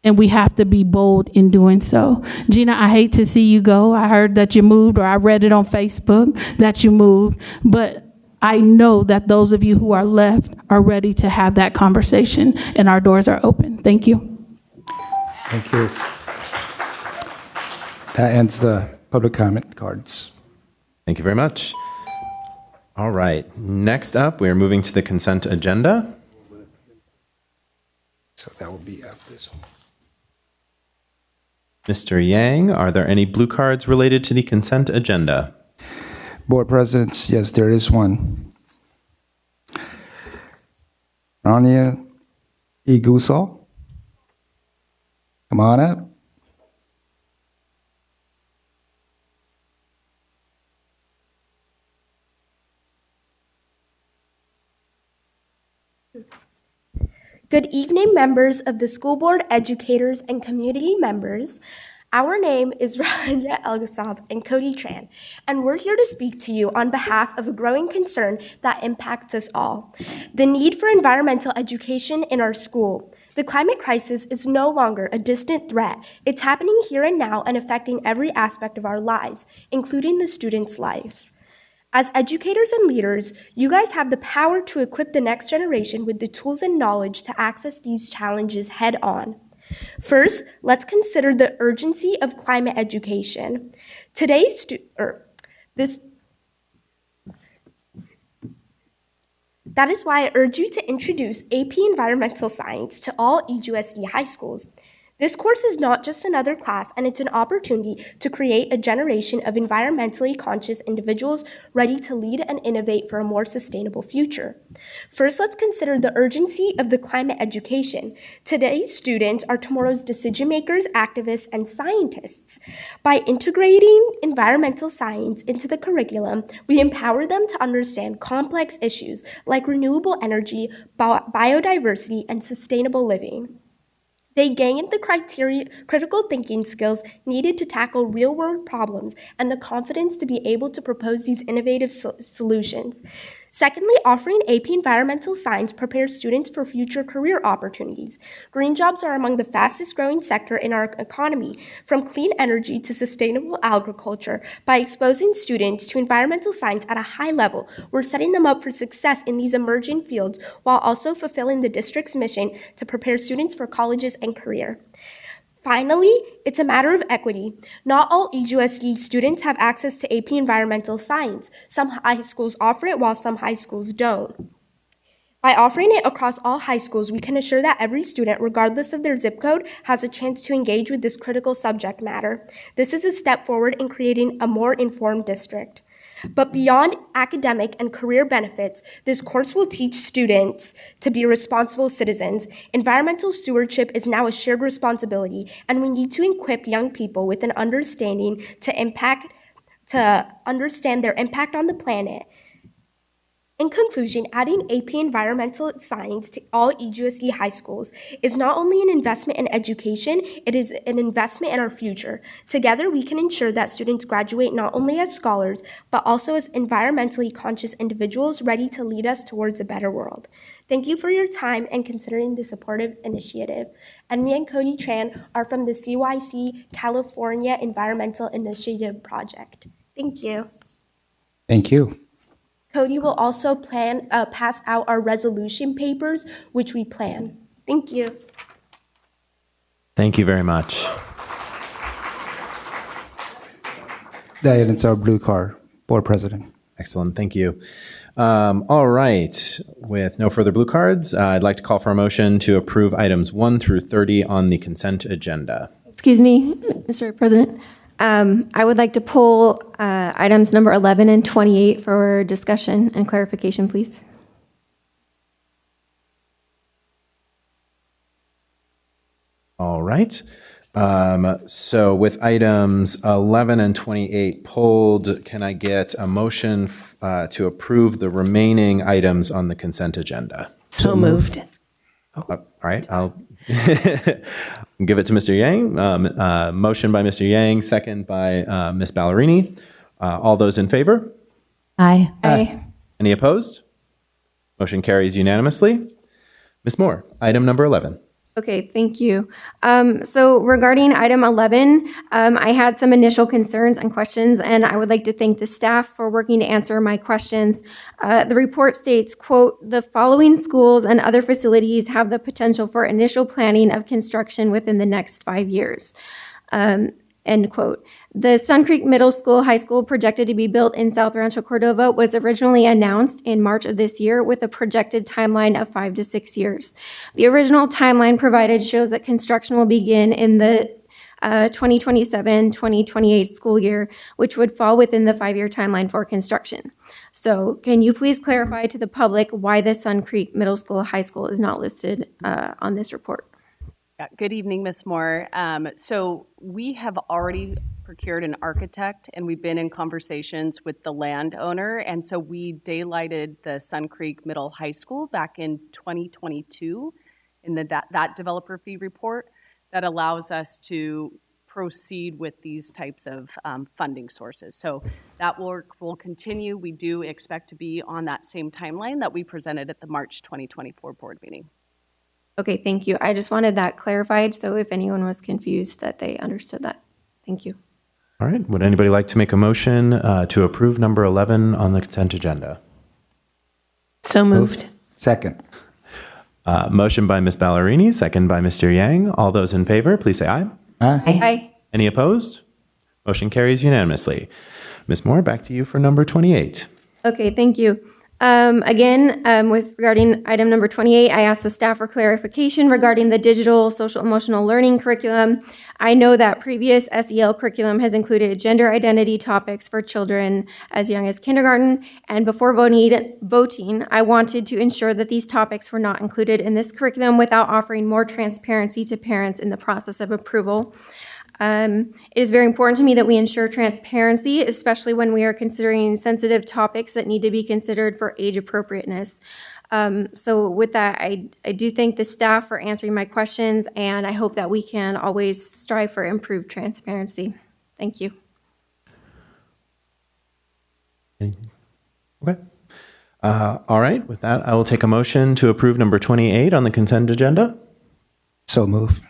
and we have to be bold in doing so. Gina, I hate to see you go. I heard that you moved, or I read it on Facebook that you moved, but I know that those of you who are left are ready to have that conversation, and our doors are open. Thank you. Thank you. That ends the public comment cards. Thank you very much. All right. Next up, we are moving to the consent agenda. So that will be after this one. Mr. Yang, are there any blue cards related to the consent agenda? Board Presidents, yes, there is one. Rania EGUSD, come on up. Good evening, members of the school board, educators, and community members. Our name is Rania El-Gassab and Cody Tran, and we're here to speak to you on behalf of a growing concern that impacts us all: the need for environmental education in our school. The climate crisis is no longer a distant threat. It's happening here and now and affecting every aspect of our lives, including the students' lives. As educators and leaders, you guys have the power to equip the next generation with the tools and knowledge to access these challenges head on. First, let's consider the urgency of climate education. That is why I urge you to introduce AP Environmental Science to all EGUSD high schools. This course is not just another class, and it's an opportunity to create a generation of environmentally conscious individuals ready to lead and innovate for a more sustainable future. First, let's consider the urgency of the climate education. Today's students are tomorrow's decision makers, activists, and scientists. By integrating environmental science into the curriculum, we empower them to understand complex issues like renewable energy, biodiversity, and sustainable living. They gained the critical thinking skills needed to tackle real-world problems and the confidence to be able to propose these innovative solutions. Secondly, offering AP Environmental Science prepares students for future career opportunities. Green jobs are among the fastest growing sector in our economy, from clean energy to sustainable agriculture. By exposing students to environmental science at a high level, we're setting them up for success in these emerging fields while also fulfilling the district's mission to prepare students for colleges and career. Finally, it's a matter of equity. Not all EGUSD students have access to AP Environmental Science. Some high schools offer it while some high schools don't. By offering it across all high schools, we can assure that every student, regardless of their zip code, has a chance to engage with this critical subject matter. This is a step forward in creating a more informed district. But beyond academic and career benefits, this course will teach students to be responsible citizens. Environmental stewardship is now a shared responsibility, and we need to equip young people with an understanding to understand their impact on the planet. In conclusion, adding AP Environmental Science to all EGUSD high schools is not only an investment in education, it is an investment in our future. Together, we can ensure that students graduate not only as scholars, but also as environmentally conscious individuals ready to lead us towards a better world. Thank you for your time and considering the supportive initiative. Enmi and Cody Tran are from the CYC California Environmental Initiative Project. Thank you. Thank you. Cody will also pass out our resolution papers, which we plan. Thank you. Thank you very much. That ends our blue card, Board President. Excellent. Thank you. All right. With no further blue cards, I'd like to call for a motion to approve items 1 through 30 on the consent agenda. Excuse me, Mr. President. I would like to pull items number 11 and 28 for discussion and clarification, please. All right. So with items 11 and 28 pulled, can I get a motion to approve the remaining items on the consent agenda? So moved. All right. I'll give it to Mr. Yang. Motion by Mr. Yang, second by Ms. Ballerini. All those in favor? Aye. Aye. Any opposed? Motion carries unanimously. Ms. Moore, item number 11. Okay, thank you. So regarding item 11, I had some initial concerns and questions, and I would like to thank the staff for working to answer my questions. The report states, quote, "The following schools and other facilities have the potential for initial planning of construction within the next 5 years." End quote. The Sun Creek Middle School High School, projected to be built in South Rancho Cordova, was originally announced in March of this year with a projected timeline of 5 to 6 years. The original timeline provided shows that construction will begin in the 2027-2028 school year, which would fall within the 5-year timeline for construction. So can you please clarify to the public why the Sun Creek Middle School High School is not listed on this report? Yeah, good evening, Ms. Moore. So we have already procured an architect, and we've been in conversations with the landowner, and so we daylighted the Sun Creek Middle High School back in 2022 in that developer fee report that allows us to proceed with these types of funding sources. So that work will continue. We do expect to be on that same timeline that we presented at the March 2024 board meeting. Okay, thank you. I just wanted that clarified, so if anyone was confused, that they understood that. Thank you. All right. Would anybody like to make a motion to approve number 11 on the consent agenda? So moved. Second. Motion by Ms. Ballerini, second by Mr. Yang. All those in favor, please say aye. Aye. Aye. Any opposed? Motion carries unanimously. Ms. Moore, back to you for number 28. Okay, thank you. With regarding item number 28, I asked the staff for clarification regarding the digital social emotional learning curriculum. I know that previous SEL curriculum has included gender identity topics for children as young as kindergarten, and before voting, I wanted to ensure that these topics were not included in this curriculum without offering more transparency to parents in the process of approval. It is very important to me that we ensure transparency, especially when we are considering sensitive topics that need to be considered for age appropriateness. So with that, I do thank the staff for answering my questions, and I hope that we can always strive for improved transparency. Thank you. Okay. All right. With that, I will take a motion to approve number 28 on the consent agenda. So moved.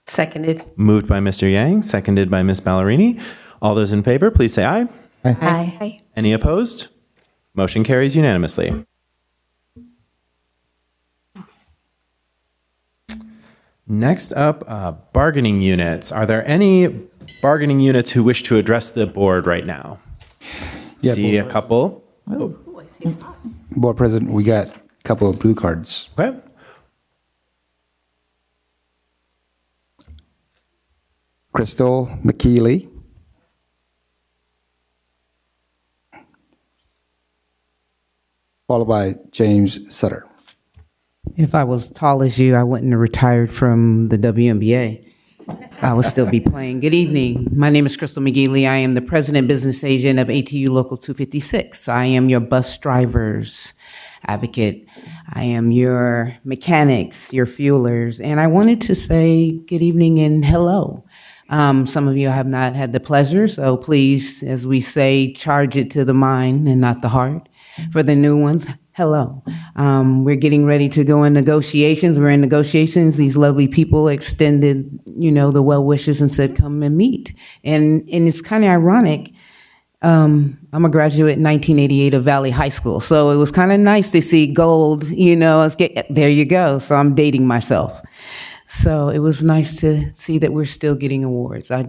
Seconded. Moved by Mr. Yang, seconded by Ms. Ballerini. All those in favor, please say aye. Aye. Aye. Aye. Any opposed? Motion carries unanimously. Next up, bargaining units. Are there any bargaining units who wish to address the board right now? Yeah, See a couple. Board President, we got a couple of blue cards. Okay. Crystal McKeely. Followed by James Sutter. If I was tall as you, I wouldn't have retired from the WNBA. I will still be playing. Good evening. My name is Crystal McGeely. I am the President Business Agent of ATU Local 256. I am your bus drivers advocate. I am your mechanics, your fuelers. And I wanted to say good evening and hello. Some of you have not had the pleasure, so please, as we say, charge it to the mind and not the heart. For the new ones, hello. We're getting ready to go in negotiations. We're in negotiations. These lovely people extended, the well wishes and said, come and meet. And it's kind of ironic. I'm a graduate in 1988 of Valley High School. So it was kind of nice to see gold, there you go. So I'm dating myself. So it was nice to see that we're still getting awards. I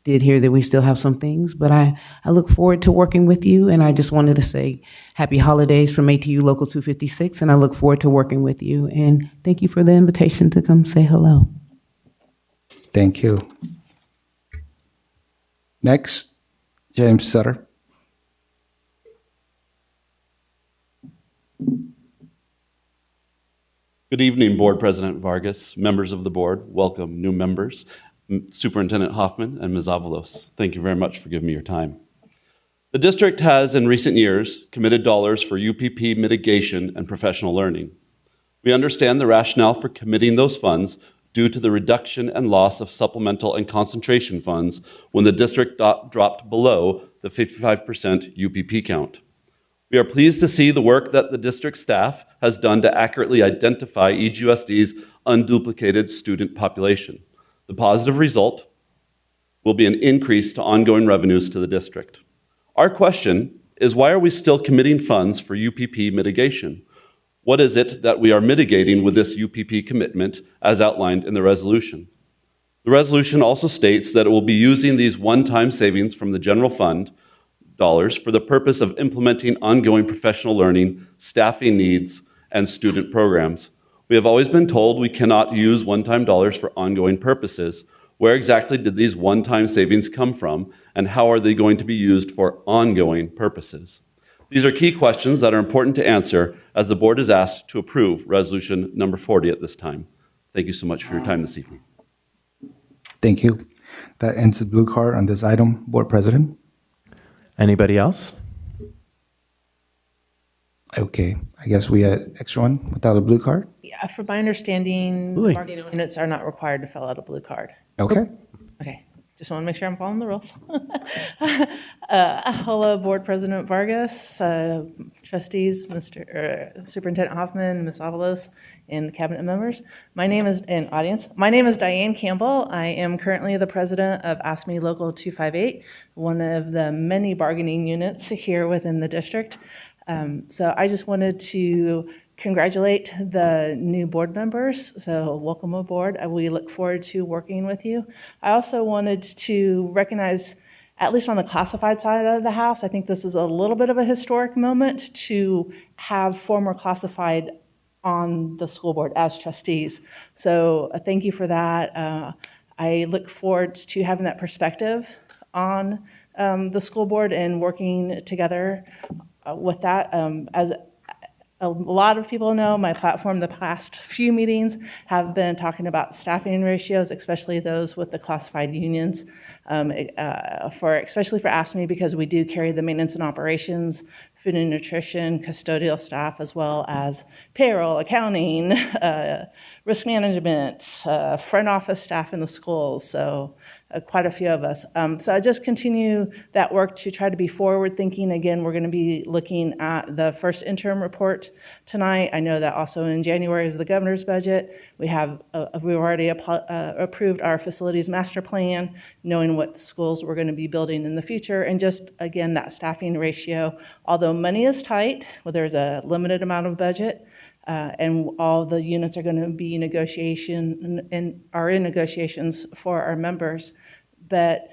did hear that we still have some things, but I look forward to working with you. And I just wanted to say happy holidays from ATU Local 256. And I look forward to working with you. And thank you for the invitation to come say hello. Thank you. Next, James Sutter. Good evening, Board President Vargas, members of the board. Welcome, new members, Superintendent Hoffman and Ms. Avalos. Thank you very much for giving me your time. The district has, in recent years, committed dollars for UPP mitigation and professional learning. We understand the rationale for committing those funds due to the reduction and loss of supplemental and concentration funds when the district dropped below the 55% UPP count. We are pleased to see the work that the district staff has done to accurately identify EGUSD's unduplicated student population. The positive result will be an increase to ongoing revenues to the district. Our question is, why are we still committing funds for UPP mitigation? What is it that we are mitigating with this UPP commitment as outlined in the resolution? The resolution also states that it will be using these one-time savings from the general fund dollars for the purpose of implementing ongoing professional learning, staffing needs, and student programs. We have always been told we cannot use one-time dollars for ongoing purposes. Where exactly did these one-time savings come from, and how are they going to be used for ongoing purposes? These are key questions that are important to answer as the board is asked to approve resolution number 40 at this time. Thank you so much for your time this evening. Thank you. That ends the blue card on this item, Board President. Anybody else? Okay, I guess we had extra one without a blue card. Yeah, from my understanding, Really? bargaining units are not required to fill out a blue card. Okay. Okay, just want to make sure I'm following the rules. Hello, Board President Vargas, trustees, Superintendent Hoffman, Ms. Avalos, and the cabinet members. My name is Diane Campbell. I am currently the president of ASME Local 258, one of the many bargaining units here within the district. So I just wanted to congratulate the new board members. So welcome aboard. We look forward to working with you. I also wanted to recognize, at least on the classified side of the house, I think this is a little bit of a historic moment to have former classified on the school board as trustees. So thank you for that. I look forward to having that perspective on the school board and working together with that. As a lot of people know, my platform the past few meetings have been talking about staffing ratios, especially those with the classified unions, especially for ASME, because we do carry the maintenance and operations, food and nutrition, custodial staff, as well as payroll, accounting, risk management, front office staff in the schools. So quite a few of us. So I just continue that work to try to be forward thinking. Again, we're going to be looking at the first interim report tonight. I know that also in January is the governor's budget. We've already approved our facilities master plan, knowing what schools we're going to be building in the future. And just, again, that staffing ratio, although money is tight, well, there's a limited amount of budget, and all the units are going to be in negotiation and are in negotiations for our members. But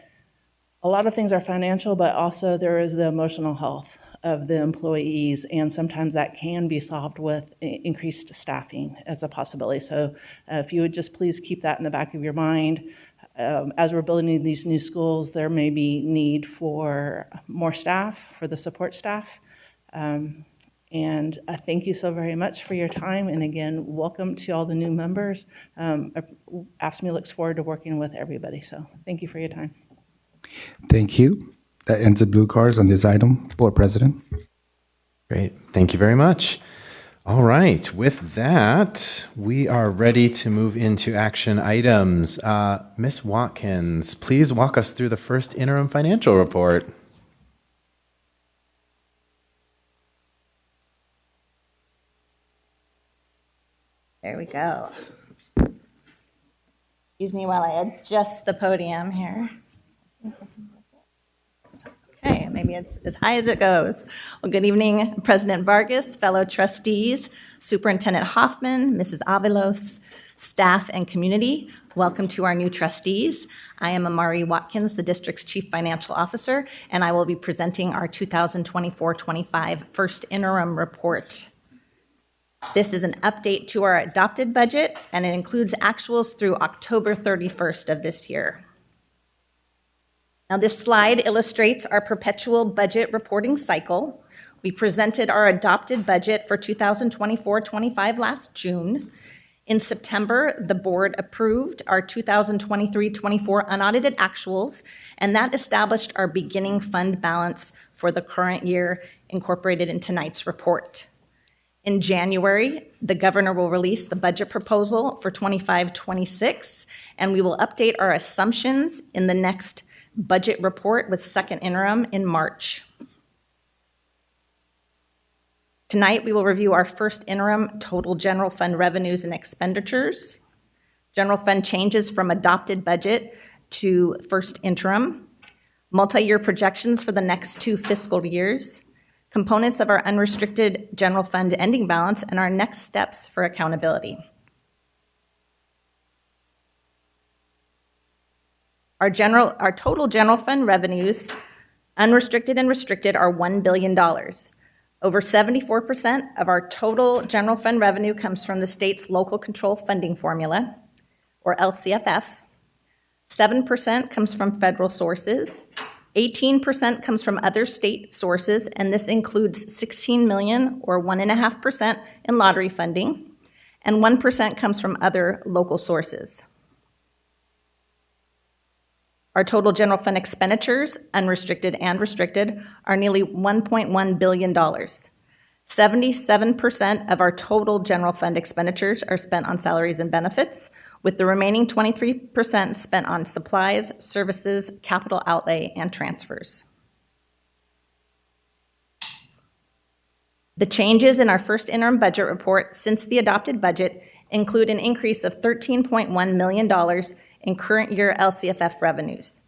a lot of things are financial, but also there is the emotional health of the employees, and sometimes that can be solved with increased staffing as a possibility. So if you would just please keep that in the back of your mind. As we're building these new schools, there may be need for more staff, for the support staff. And thank you so very much for your time. And again, welcome to all the new members. AFSCME looks forward to working with everybody. So thank you for your time. Thank you. That ends the blue cards on this item. Board President. Great. Thank you very much. All right. With that, we are ready to move into action items. Ms. Watkins, please walk us through the first interim financial report. There we go. Excuse me while I adjust the podium here. Okay, maybe it's as high as it goes. Well, good evening, President Vargas, fellow trustees, Superintendent Hoffman, Mrs. Avalos, staff, and community. Welcome to our new trustees. I am Amari Watkins, the district's Chief Financial Officer, and I will be presenting our 2024-25 first interim report. This is an update to our adopted budget, and it includes actuals through October 31st of this year. Now, this slide illustrates our perpetual budget reporting cycle. We presented our adopted budget for 2024-25 last June. In September, the board approved our 2023-24 unaudited actuals, and that established our beginning fund balance for the current year incorporated in tonight's report. In January, the governor will release the budget proposal for 25-26, and we will update our assumptions in the next budget report with second interim in March. Tonight, we will review our first interim total general fund revenues and expenditures, general fund changes from adopted budget to first interim, multi-year projections for the next 2 fiscal years, components of our unrestricted general fund ending balance, and our next steps for accountability. Our total general fund revenues, unrestricted and restricted, are $1 billion. Over 74% of our total general fund revenue comes from the state's local control funding formula, or LCFF. 7% comes from federal sources. 18% comes from other state sources, and this includes $16 million, or 1.5%, in lottery funding, and 1% comes from other local sources. Our total general fund expenditures, unrestricted and restricted, are nearly $1.1 billion. 77% of our total general fund expenditures are spent on salaries and benefits, with the remaining 23% spent on supplies, services, capital outlay, and transfers. The changes in our first interim budget report since the adopted budget include an increase of $13.1 million in current year LCFF revenues.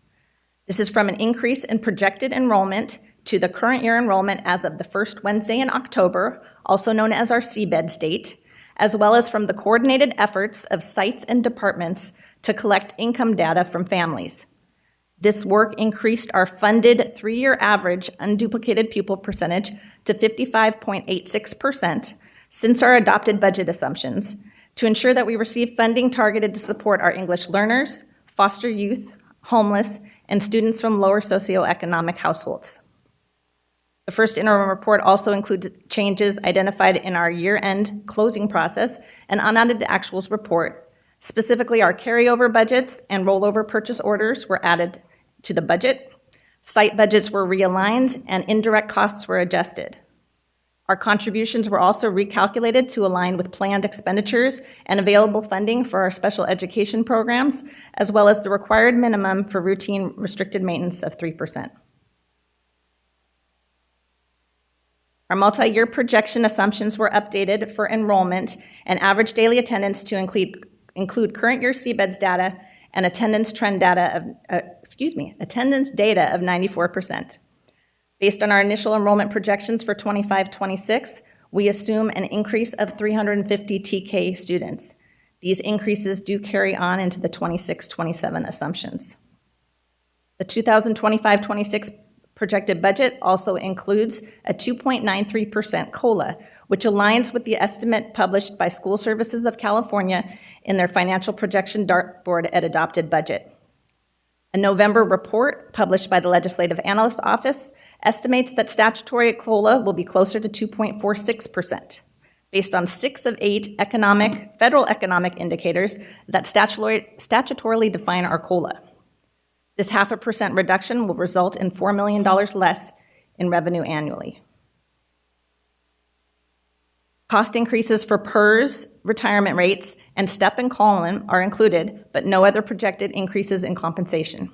This is from an increase in projected enrollment to the current year enrollment as of the first Wednesday in October, also known as our seabed date, as well as from the coordinated efforts of sites and departments to collect income data from families. This work increased our funded 3-year average unduplicated pupil percentage to 55.86% since our adopted budget assumptions, to ensure that we receive funding targeted to support our English learners, foster youth, homeless, and students from lower socioeconomic households. The first interim report also includes changes identified in our year-end closing process and unaudited actuals report. Specifically, our carryover budgets and rollover purchase orders were added to the budget. Site budgets were realigned and indirect costs were adjusted. Our contributions were also recalculated to align with planned expenditures and available funding for our special education programs, as well as the required minimum for routine restricted maintenance of 3%. Our multi-year projection assumptions were updated for enrollment and average daily attendance to include current year CBEDS data and attendance data of 94%. Based on our initial enrollment projections for 25-26, we assume an increase of 350 TK students. These increases do carry on into the 26-27 assumptions. The 2025-26 projected budget also includes a 2.93% COLA, which aligns with the estimate published by School Services of California in their financial projection dartboard at adopted budget. A November report published by the Legislative Analyst Office estimates that statutory COLA will be closer to 2.46%, based on 6 of 8 federal economic indicators that statutorily define our COLA. This 0.5% reduction will result in $4 million less in revenue annually. Cost increases for PERS, retirement rates, and step and column are included, but no other projected increases in compensation.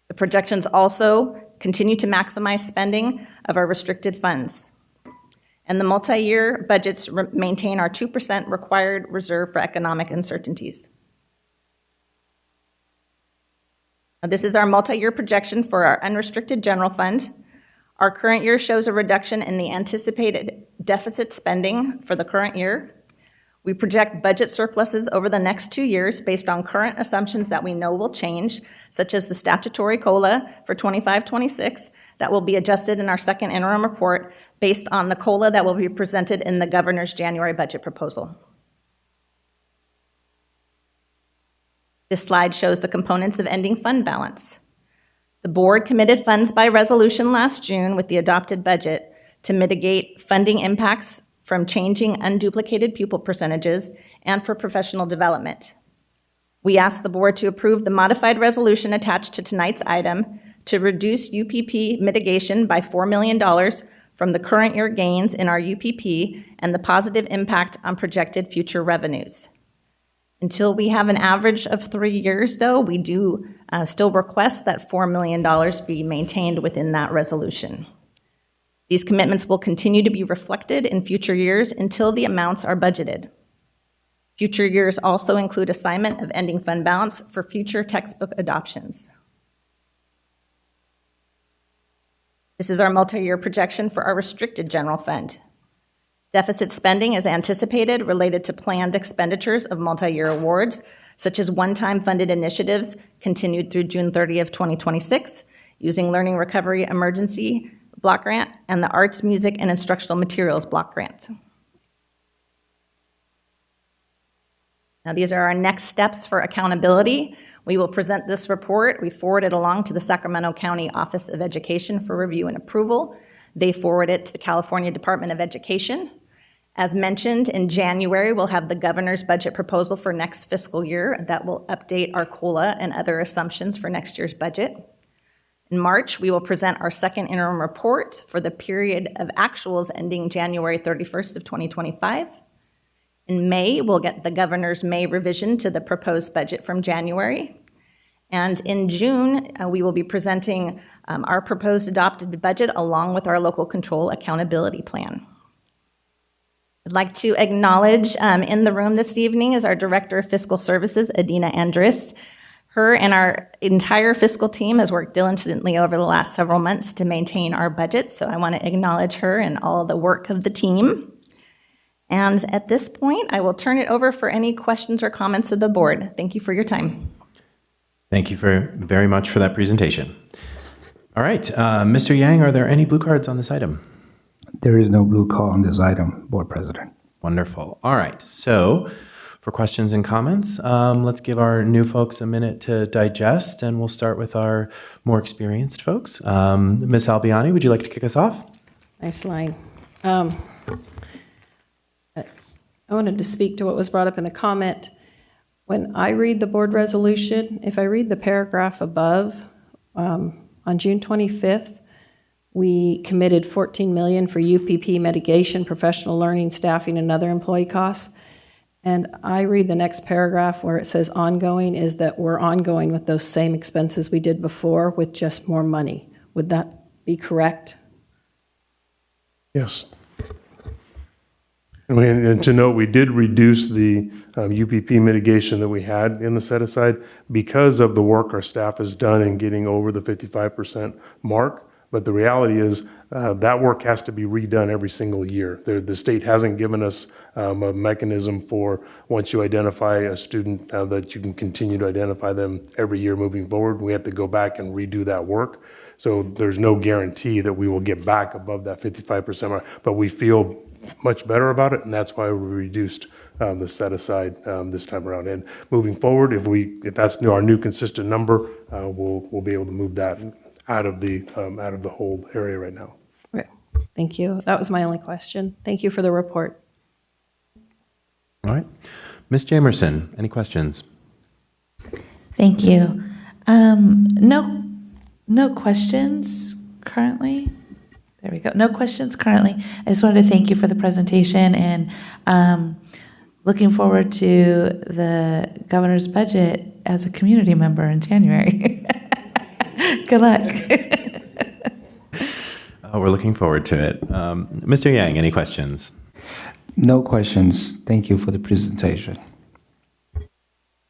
The projections also continue to maximize spending of our restricted funds. And the multi-year budgets maintain our 2% required reserve for economic uncertainties. Now, this is our multi-year projection for our unrestricted general fund. Our current year shows a reduction in the anticipated deficit spending for the current year. We project budget surpluses over the next 2 years based on current assumptions that we know will change, such as the statutory COLA for 25-26 that will be adjusted in our second interim report based on the COLA that will be presented in the governor's January budget proposal. This slide shows the components of ending fund balance. The board committed funds by resolution last June with the adopted budget to mitigate funding impacts from changing unduplicated pupil percentages and for professional development. We asked the board to approve the modified resolution attached to tonight's item to reduce UPP mitigation by $4 million from the current year gains in our UPP and the positive impact on projected future revenues. Until we have an average of 3 years, though, we do still request that $4 million be maintained within that resolution. These commitments will continue to be reflected in future years until the amounts are budgeted. Future years also include assignment of ending fund balance for future textbook adoptions. This is our multi-year projection for our restricted general fund. Deficit spending is anticipated related to planned expenditures of multi-year awards, such as one-time funded initiatives continued through June 30th, 2026, using Learning Recovery Emergency Block Grant and the Arts, Music, and Instructional Materials Block Grant. Now, these are our next steps for accountability. We will present this report. We forward it along to the Sacramento County Office of Education for review and approval. They forward it to the California Department of Education. As mentioned, in January, we'll have the governor's budget proposal for next fiscal year that will update our COLA and other assumptions for next year's budget. In March, we will present our second interim report for the period of actuals ending January 31st of 2025. In May, we'll get the governor's May revision to the proposed budget from January. And in June, we will be presenting our proposed adopted budget along with our local control accountability plan. I'd like to acknowledge in the room this evening is our Director of Fiscal Services, Adina Andrus. Her and our entire fiscal team has worked diligently over the last several months to maintain our budget, so I want to acknowledge her and all the work of the team. And at this point, I will turn it over for any questions or comments of the board. Thank you for your time. Thank you very much for that presentation. All right, Mr. Yang, are there any blue cards on this item? There is no blue card on this item, Board President. Wonderful. All right, so for questions and comments, let's give our new folks a minute to digest, and we'll start with our more experienced folks. Ms. Albiani, would you like to kick us off? Nice line. I wanted to speak to what was brought up in a comment. When I read the board resolution, if I read the paragraph above, on June 25th, we committed $14 million for UPP mitigation, professional learning, staffing, and other employee costs. And I read the next paragraph where it says ongoing is that we're ongoing with those same expenses we did before with just more money. Would that be correct? Yes. And to note, we did reduce the UPP mitigation that we had in the set-aside because of the work our staff has done in getting over the 55% mark. But the reality is that work has to be redone every single year. The state hasn't given us a mechanism for once you identify a student that you can continue to identify them every year moving forward. We have to go back and redo that work. So there's no guarantee that we will get back above that 55% mark, but we feel much better about it, and that's why we reduced the set aside this time around. And moving forward, if that's our new consistent number, we'll be able to move that out of the whole area right now. Right. Thank you. That was my only question. Thank you for the report. All right. Ms. Jamerson, any questions? Thank you. No questions currently. There we go. No questions currently. I just wanted to thank you for the presentation and looking forward to the governor's budget as a community member in January. Good luck. We're looking forward to it. Mr. Yang, any questions? No questions. Thank you for the presentation.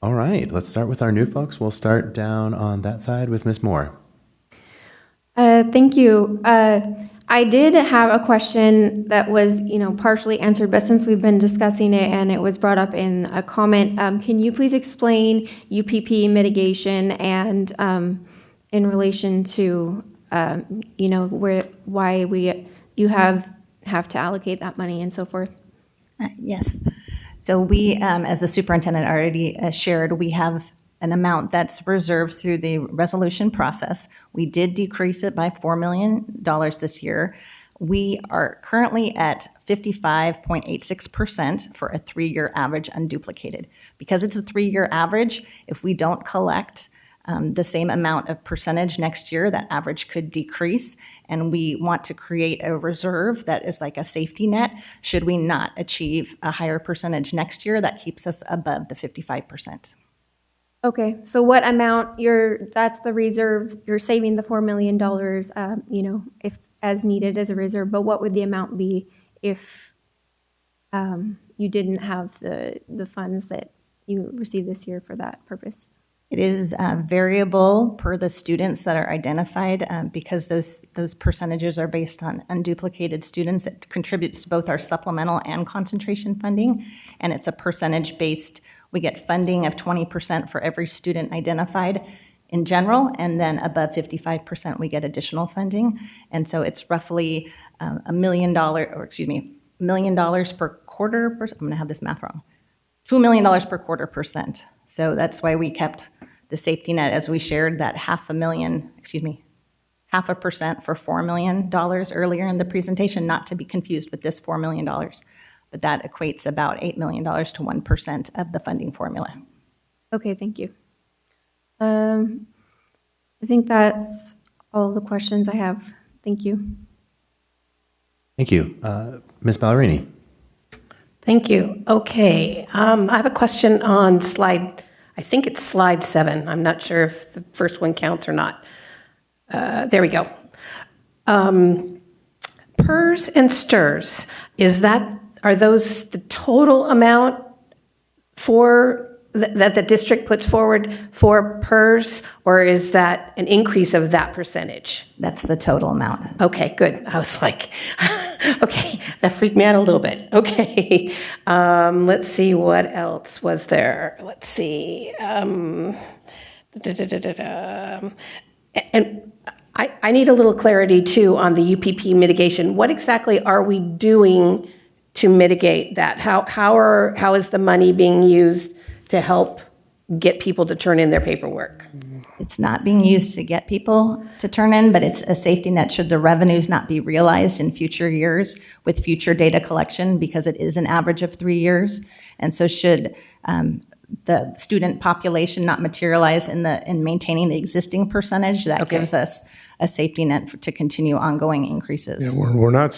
All right, let's start with our new folks. We'll start down on that side with Ms. Moore. Thank you. I did have a question that was, partially answered, but since we've been discussing it and it was brought up in a comment, can you please explain UPP mitigation and in relation to, why you have to allocate that money and so forth? Yes. So we, as the superintendent already shared, we have an amount that's reserved through the resolution process. We did decrease it by $4 million this year. We are currently at 55.86% for a 3-year average unduplicated. Because it's a 3-year average, if we don't collect the same amount of percentage next year, that average could decrease, and we want to create a reserve that is like a safety net. Should we not achieve a higher percentage next year, that keeps us above the 55%. Okay, so what amount that's the reserve, you're saving the $4 million, if as needed as a reserve, but what would the amount be if you didn't have the funds that you received this year for that purpose? It is variable per the students that are identified because those percentages are based on unduplicated students. It contributes to both our supplemental and concentration funding, and it's a percentage-based. We get funding of 20% for every student identified in general, and then above 55% we get additional funding. And so it's roughly $1 million per quarter. I'm going to have this math wrong. $2 million per quarter percent. So that's why we kept the safety net, as we shared, that 0.5% for $4 million earlier in the presentation, not to be confused with this $4 million. But that equates about $8 million to 1% of the funding formula. Okay, thank you. I think that's all the questions I have. Thank you. Thank you. Ms. Ballerini. Thank you. Okay, I have a question on slide 7. I'm not sure if the first one counts or not. There we go. PERS and STIRS, are those the total amount that the district puts forward for PERS, or is that an increase of that percentage? That's the total amount. Okay, good. I was like, okay, that freaked me out a little bit. Okay, let's see, what else was there? Let's see. And I need a little clarity too on the UPP mitigation. What exactly are we doing to mitigate that? How is the money being used to help get people to turn in their paperwork? It's not being used to get people to turn in, but it's a safety net should the revenues not be realized in future years with future data collection, because it is an average of 3 years. And so should the student population not materialize in maintaining the existing percentage, that gives us a safety net to continue ongoing increases. Yeah, we're not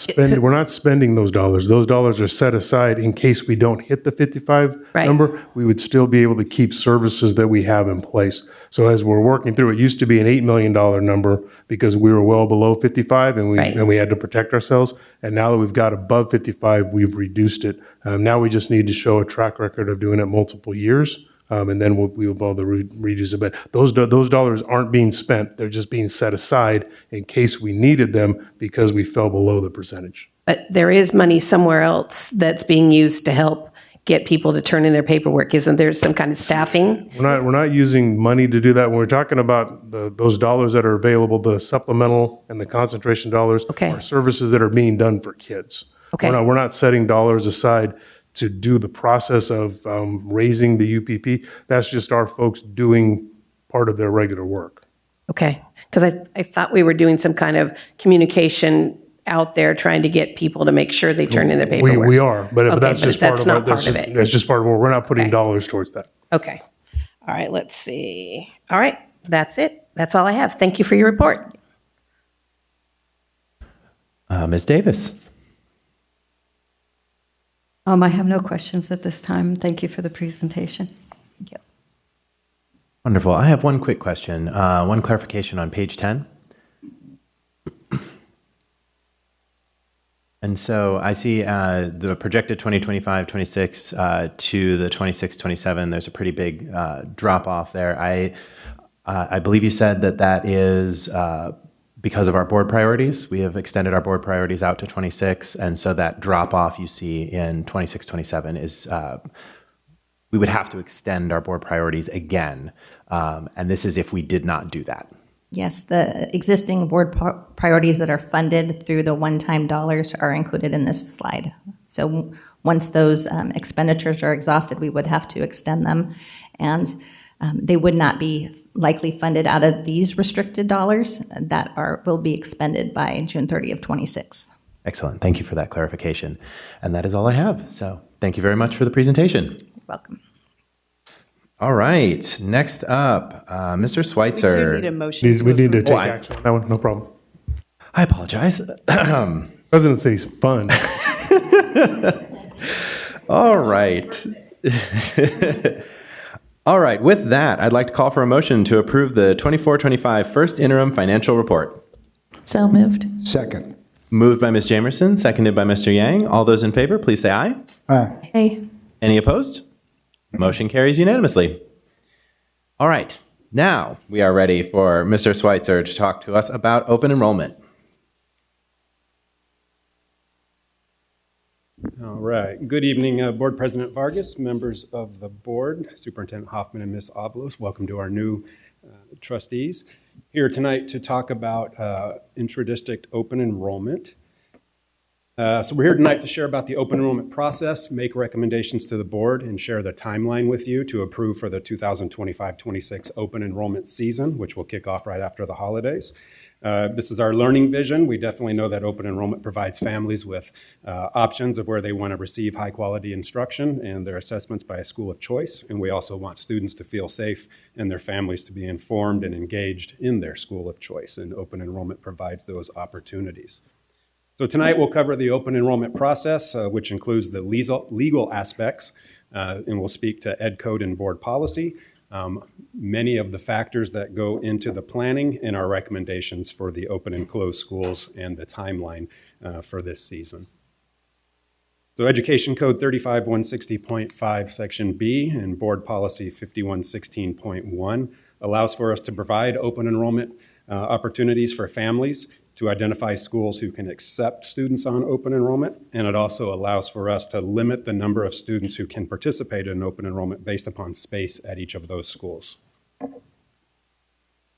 spending those dollars. Those dollars are set aside in case we don't hit the 55 number. We would still be able to keep services that we have in place. So as we're working through, it used to be an $8 million number because we were well below 55 and we had to protect ourselves. And now that we've got above 55, we've reduced it. Now we just need to show a track record of doing it multiple years. And then we will be able to reduce it. But those dollars aren't being spent. They're just being set aside in case we needed them because we fell below the percentage. But there is money somewhere else that's being used to help get people to turn in their paperwork. Isn't there some kind of staffing? We're not using money to do that. When we're talking about those dollars that are available, the supplemental and the concentration dollars are services that are being done for kids. Okay. We're not setting dollars aside to do the process of raising the UPP. That's just our folks doing part of their regular work. Okay, because I thought we were doing some kind of communication out there trying to get people to make sure they turn in their paperwork. We are, but Okay, that's but just that's part not of part of it. That's just part of what we're not putting dollars towards that. Okay. All right, let's see. All right, that's it. That's all I have. Thank you for your report. Ms. Davis. I have no questions at this time. Thank you for the presentation. Thank you. Wonderful. I have one quick question, one clarification on page 10. And so I see the projected 2025-26 to the 26-27. There's a pretty big drop off there. I believe you said that is because of our board priorities. We have extended our board priorities out to 26, and so that drop off you see in 26-27 is we would have to extend our board priorities again, and this is if we did not do that. Yes, the existing board priorities that are funded through the one-time dollars are included in this slide. So once those expenditures are exhausted, we would have to extend them, and they would not be likely funded out of these restricted dollars that will be expended by June 30 of 26. Excellent. Thank you for that clarification. And that is all I have. So thank you very much for the presentation. You're welcome. All right. Next up, Mr. Schweitzer. We do need a motion. We need to take action on that one. No problem. I apologize. Presidency's fun. All right. All right. With that, I'd like to call for a motion to approve the 24-25 first interim financial report. So moved. Second. Moved by Ms. Jamerson, seconded by Mr. Yang. All those in favor, please say aye. Aye. Hey. Any opposed? Motion carries unanimously. All right. Now we are ready for Mr. Schweitzer to talk to us about open enrollment. All right. Good evening, Board President Vargas, members of the board, Superintendent Hoffman and Ms. Avalos. Welcome to our new trustees. Here tonight to talk about intra-district open enrollment. So we're here tonight to share about the open enrollment process, make recommendations to the board, and share the timeline with you to approve for the 2025-26 open enrollment season, which will kick off right after the holidays. This is our learning vision. We definitely know that open enrollment provides families with options of where they want to receive high quality instruction and their assessments by a school of choice. And we also want students to feel safe and their families to be informed and engaged in their school of choice. And open enrollment provides those opportunities. So tonight we'll cover the open enrollment process, which includes the legal aspects, and we'll speak to ed code and board policy, many of the factors that go into the planning and our recommendations for the open and closed schools and the timeline for this season. So Education Code 35160.5 Section B and Board Policy 5116.1 allows for us to provide open enrollment opportunities for families to identify schools who can accept students on open enrollment, and it also allows for us to limit the number of students who can participate in open enrollment based upon space at each of those schools.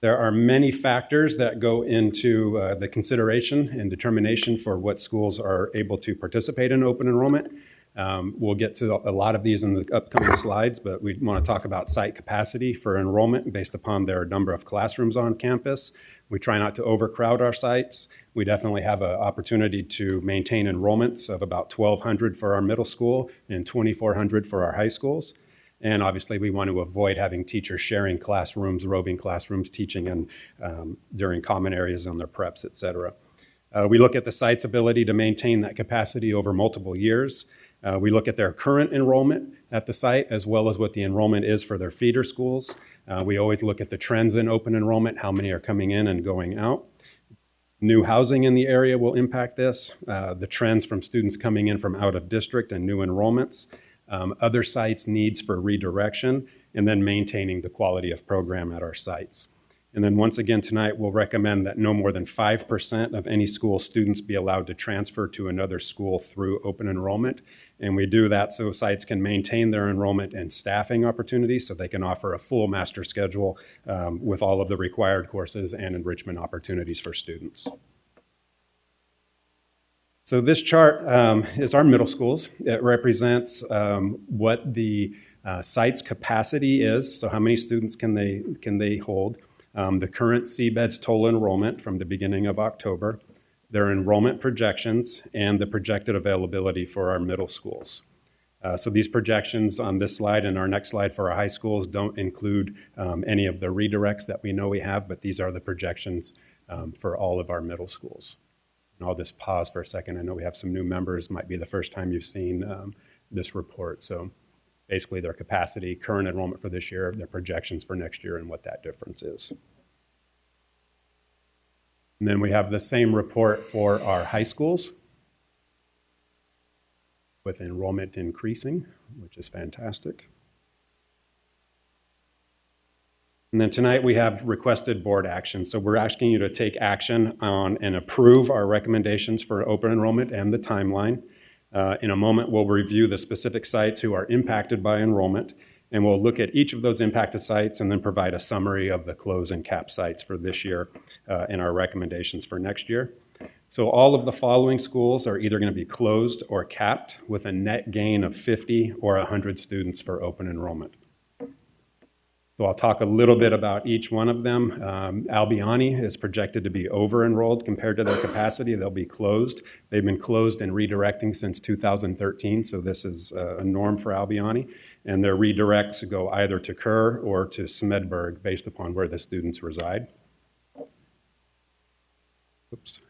There are many factors that go into the consideration and determination for what schools are able to participate in open enrollment. We'll get to a lot of these in the upcoming slides, but we want to talk about site capacity for enrollment based upon their number of classrooms on campus. We try not to overcrowd our sites. We definitely have an opportunity to maintain enrollments of about 1,200 for our middle school and 2,400 for our high schools. And obviously we want to avoid having teachers sharing classrooms, roving classrooms, teaching in, during common areas on their preps, et cetera. We look at the site's ability to maintain that capacity over multiple years. We look at their current enrollment at the site as well as what the enrollment is for their feeder schools. We always look at the trends in open enrollment, how many are coming in and going out. New housing in the area will impact this. The trends from students coming in from out of district and new enrollments. Other sites' needs for redirection, and then maintaining the quality of program at our sites. And then once again tonight, we'll recommend that no more than 5% of any school students be allowed to transfer to another school through open enrollment. And we do that so sites can maintain their enrollment and staffing opportunities so they can offer a full master schedule with all of the required courses and enrichment opportunities for students. So this chart is our middle schools. It represents what the site's capacity is, so how many students can they hold. the current CBED's total enrollment from the beginning of October, their enrollment projections, and the projected availability for our middle schools. So these projections on this slide and our next slide for our high schools don't include any of the redirects that we know we have, but these are the projections for all of our middle schools. And I'll just pause for a second. I know we have some new members. Might be the first time you've seen this report. So basically their capacity, current enrollment for this year, their projections for next year, and what that difference is. And then we have the same report for our high schools, with enrollment increasing, which is fantastic. And then tonight we have requested board action. So we're asking you to take action on and approve our recommendations for open enrollment and the timeline. In a moment, we'll review the specific sites who are impacted by enrollment, and we'll look at each of those impacted sites and then provide a summary of the close and cap sites for this year and our recommendations for next year. So all of the following schools are either going to be closed or capped with a net gain of 50 or 100 students for open enrollment. So I'll talk a little bit about each one of them. Albiani is projected to be over-enrolled compared to their capacity. They'll be closed. They've been closed and redirecting since 2013, so this is a norm for Albiani. And their redirects go either to Kerr or to Smedberg based upon where the students reside. Oops.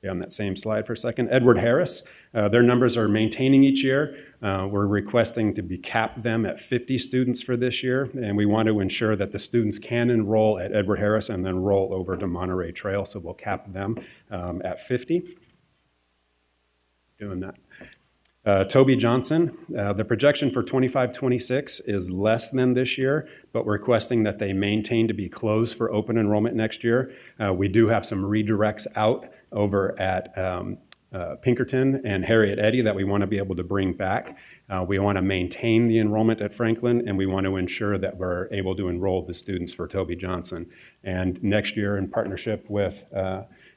Stay on that same slide for a second. Edward Harris, their numbers are maintaining each year. We're requesting to be cap them at 50 students for this year, and we want to ensure that the students can enroll at Edward Harris and then roll over to Monterey Trail, so we'll cap them at 50. Doing that. Toby Johnson, the projection for 25-26 is less than this year, but we're requesting that they maintain to be closed for open enrollment next year. We do have some redirects out over at Pinkerton and Harriet Eddy that we want to be able to bring back. We want to maintain the enrollment at Franklin, and we want to ensure that we're able to enroll the students for Toby Johnson. And next year, in partnership with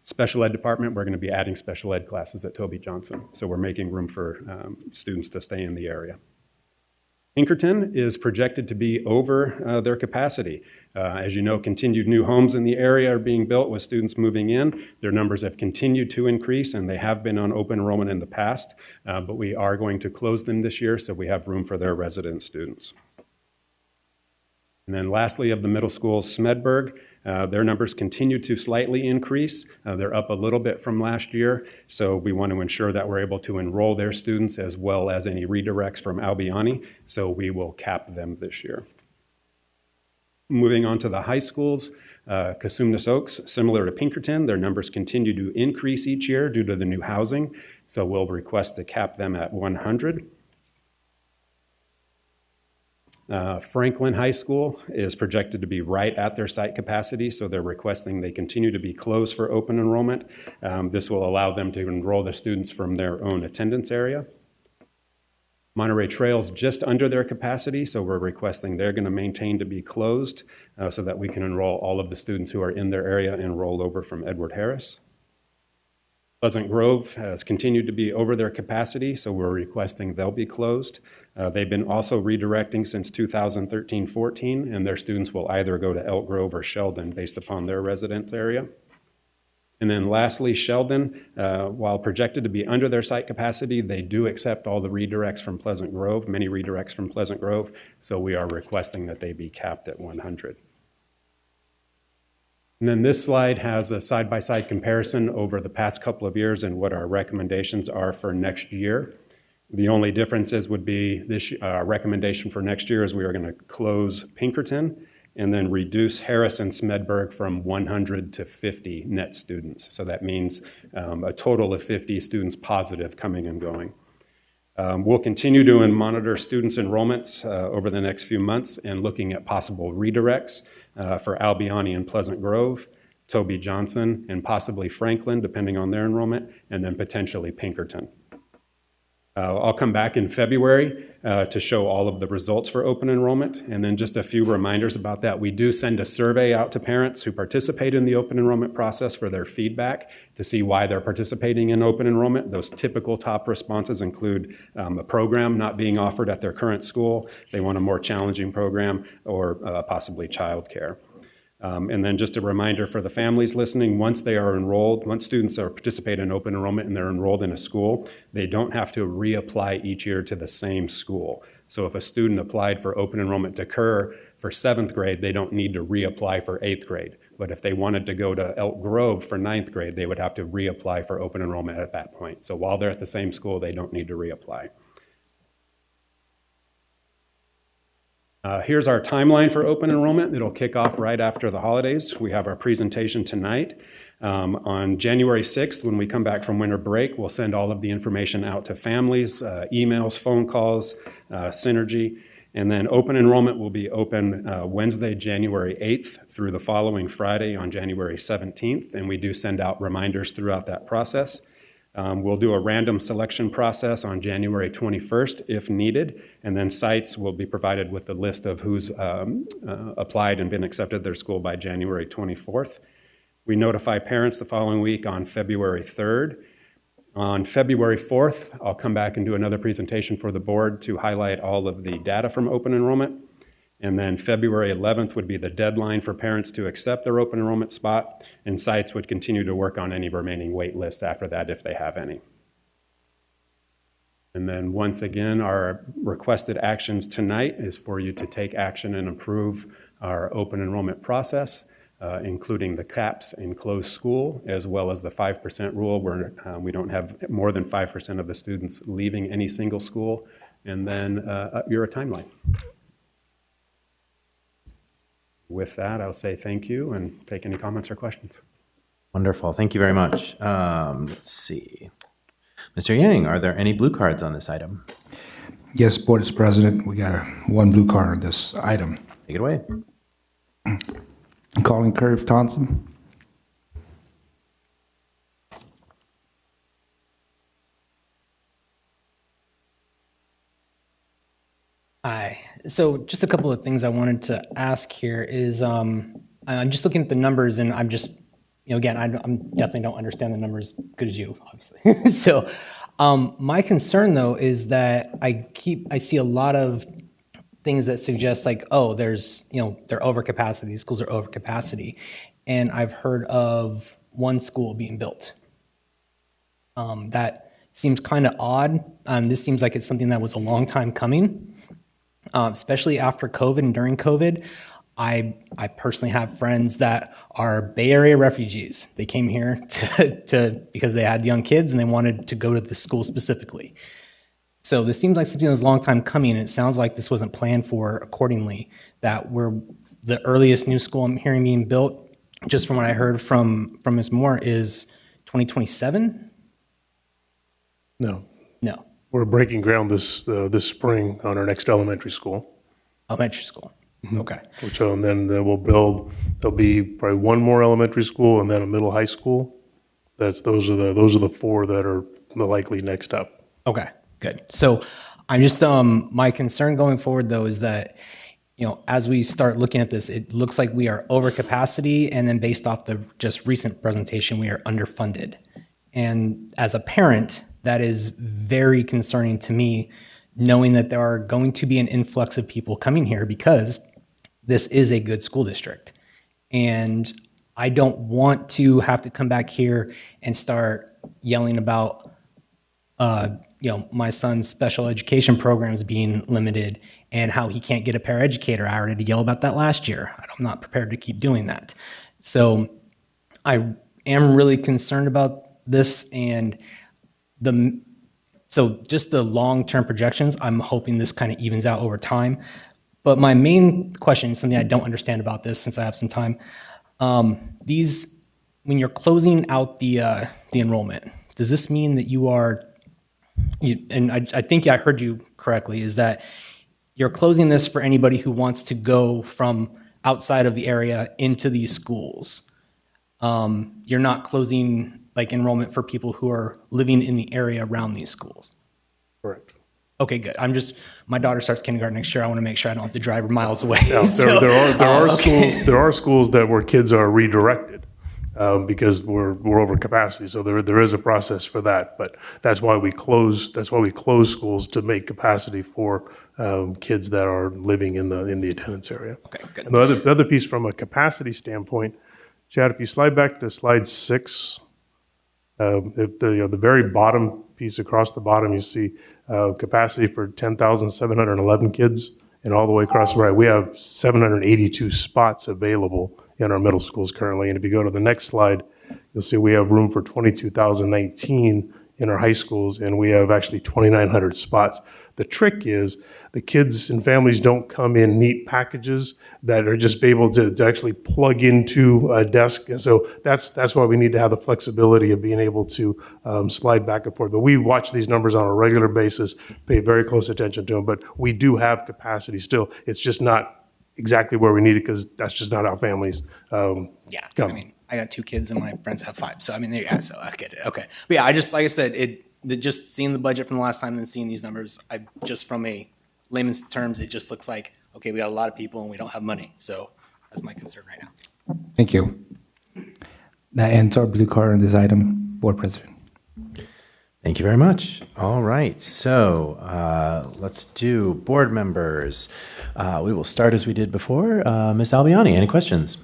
Special Ed Department, we're going to be adding special ed classes at Toby Johnson. So we're making room for students to stay in the area. Pinkerton is projected to be over their capacity. As you know, continued new homes in the area are being built with students moving in. Their numbers have continued to increase, and they have been on open enrollment in the past, but we are going to close them this year, so we have room for their resident students. And then lastly, of the middle schools, Smedberg, their numbers continue to slightly increase. They're up a little bit from last year, so we want to ensure that we're able to enroll their students as well as any redirects from Albiani, so we will cap them this year. Moving on to the high schools, Cosumnes Oaks, similar to Pinkerton, their numbers continue to increase each year due to the new housing, so we'll request to cap them at 100. Franklin High School is projected to be right at their site capacity, so they're requesting they continue to be closed for open enrollment. This will allow them to enroll the students from their own attendance area. Monterey Trail's just under their capacity, so we're requesting they're going to maintain to be closed so that we can enroll all of the students who are in their area and roll over from Edward Harris. Pleasant Grove has continued to be over their capacity, so we're requesting they'll be closed. They've been also redirecting since 2013-14, and their students will either go to Elk Grove or Sheldon based upon their residence area. And then lastly, Sheldon, while projected to be under their site capacity, they do accept all the redirects from Pleasant Grove, many redirects from Pleasant Grove, so we are requesting that they be capped at 100. And then this slide has a side-by-side comparison over the past couple of years and what our recommendations are for next year. The only differences would be this recommendation for next year is we are going to close Pinkerton and then reduce Harris and Smedberg from 100 to 50 net students. So that means a total of 50 students positive coming and going. We'll continue to monitor students' enrollments over the next few months and looking at possible redirects for Albiani and Pleasant Grove, Toby Johnson, and possibly Franklin, depending on their enrollment, and then potentially Pinkerton. I'll come back in February to show all of the results for open enrollment, and then just a few reminders about that. We do send a survey out to parents who participate in the open enrollment process for their feedback to see why they're participating in open enrollment. Those typical top responses include a program not being offered at their current school, they want a more challenging program, or possibly childcare. And then just a reminder for the families listening, once they are enrolled, once students are participate in open enrollment and they're enrolled in a school, they don't have to reapply each year to the same school. So if a student applied for open enrollment to Kerr for 7th grade, they don't need to reapply for 8th grade. But if they wanted to go to Elk Grove for 9th grade, they would have to reapply for open enrollment at that point. So while they're at the same school, they don't need to reapply. Here's our timeline for open enrollment. It'll kick off right after the holidays. We have our presentation tonight. On January 6th, when we come back from winter break, we'll send all of the information out to families, emails, phone calls, Synergy. And then open enrollment will be open Wednesday, January 8th through the following Friday on January 17th. And we do send out reminders throughout that process. We'll do a random selection process on January 21st if needed, and then sites will be provided with the list of who's applied and been accepted their school by January 24th. We notify parents the following week on February 3rd. On February 4th, I'll come back and do another presentation for the board to highlight all of the data from open enrollment. And then February 11th would be the deadline for parents to accept their open enrollment spot, and sites would continue to work on any remaining wait lists after that if they have any. And then once again, our requested actions tonight is for you to take action and approve our open enrollment process, including the caps in closed school, as well as the 5% rule where we don't have more than 5% of the students leaving any single school, and then your timeline. With that, I'll say thank you and take any comments or questions. Wonderful. Thank you very much. Let's see. Mr. Yang, are there any blue cards on this item? Yes, Board President, we got one blue card on this item. Take it away. Calling Curve Thompson. Hi. So just a couple of things I wanted to ask here is I'm just looking at the numbers and I'm just, again, I'm definitely don't understand the numbers as good as you, obviously. So my concern though is that I see a lot of things that suggest like, oh, there's, they're over capacity, these schools are over capacity. And I've heard of one school being built. That seems kind of odd. This seems like it's something that was a long time coming. Especially after COVID and during COVID, I personally have friends that are Bay Area refugees. They came here because they had young kids and they wanted to go to the school specifically. So this seems like something that was a long time coming, and it sounds like this wasn't planned for accordingly, that the earliest new school I'm hearing being built, just from what I heard from Ms. Moore, is 2027? No. No. We're breaking ground this spring on our next elementary school. Elementary school. Mm-hmm. Okay. So and then we'll build. There'll be probably one more elementary school and then a middle high school. Those are the four that are the likely next up. Okay. Good. So I'm just my concern going forward though is that as we start looking at this, it looks like we are over capacity, and then based off the just recent presentation, we are underfunded. And as a parent, that is very concerning to me, knowing that there are going to be an influx of people coming here because this is a good school district. And I don't want to have to come back here and start yelling about, my son's special education programs being limited and how he can't get a paraeducator. I already yelled about that last year. I'm not prepared to keep doing that. So I am really concerned about this, and so just the long-term projections, I'm hoping this kind of evens out over time. But my main question is something I don't understand about this, since I have some time. When you're closing out the enrollment, does this mean that and I think I heard you correctly, is that you're closing this for anybody who wants to go from outside of the area into these schools? You're not closing like enrollment for people who are living in the area around these schools? Correct. Okay, good. My daughter starts kindergarten next year. I want to make sure I don't have to drive her miles away. Yeah, there are schools where kids are redirected. because we're over capacity. So there is a process for that, but that's why we close schools to make capacity for kids that are living in the attendance area. Okay, good. And the other piece from a capacity standpoint, Chad, if you slide back to slide 6, if the very bottom piece across the bottom, you see capacity for 10,711 kids, and all the way across the right, we have 782 spots available in our middle schools currently. And if you go to the next slide, you'll see we have room for 22,019 in our high schools, and we have actually 2,900 spots. The trick is the kids and families don't come in neat packages that are just able to actually plug into a desk. And so that's why we need to have the flexibility of being able to slide back and forth. But we watch these numbers on a regular basis, pay very close attention to them, but we do have capacity still. It's just not exactly where we need it because that's just not how families come. I mean, I got 2 kids and my friends have 5. So I mean, yeah, so I get it. Okay. But yeah, I just, like I said, just seeing the budget from the last time and seeing these numbers, just from a layman's terms, it just looks like, okay, we got a lot of people and we don't have money. So that's my concern right now. Thank you. That ends our blue card on this item, Board President. Thank you very much. All right, so let's do board members. We will start as we did before. Ms. Albiani, any questions?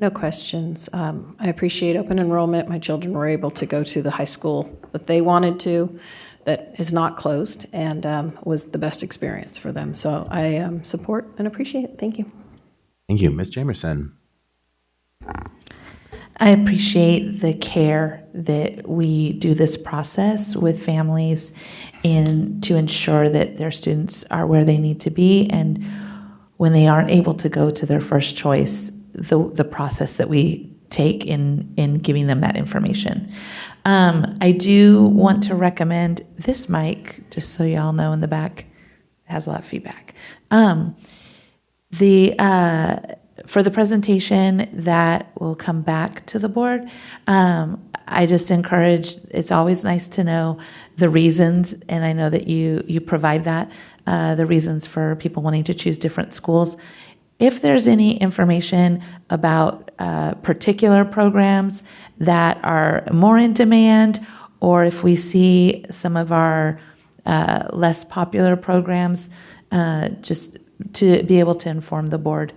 No questions. I appreciate open enrollment. My children were able to go to the high school that they wanted to, that is not closed, and was the best experience for them. So I support and appreciate it. Thank you. Thank you. Ms. Jamerson. I appreciate the care that we do this process with families to ensure that their students are where they need to be, and when they aren't able to go to their first choice, the process that we take in giving them that information. I do want to recommend this mic, just so y'all know in the back, it has a lot of feedback. For the presentation that will come back to the board, I just encourage, it's always nice to know the reasons, and I know that you provide that, the reasons for people wanting to choose different schools. If there's any information about particular programs that are more in demand, or if we see some of our less popular programs, just to be able to inform the board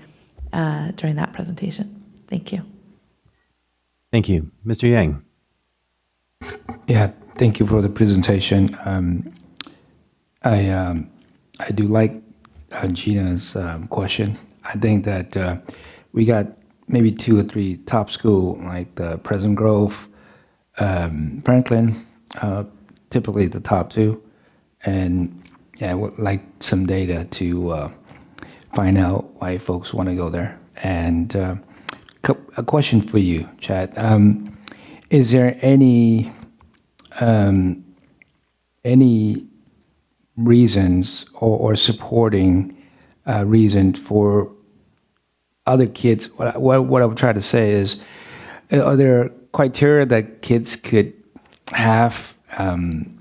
during that presentation. Thank you. Thank you. Mr. Yang. Yeah, thank you for the presentation. I do like Gina's question. I think that we got maybe 2 or 3 top school like the Pleasant Grove, Franklin, typically the top 2, and yeah, I would like some data to find out why folks want to go there. And a question for you, Chad: is there any reasons or supporting reason for other kids? What I'm trying to say is, are there criteria that kids could have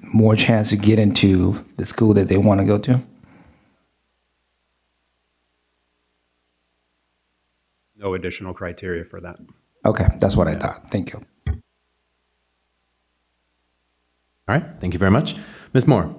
more chance to get into the school that they want to go to? No additional criteria for that. Okay, that's what I thought. Thank you. All right, thank you very much. Ms. Moore.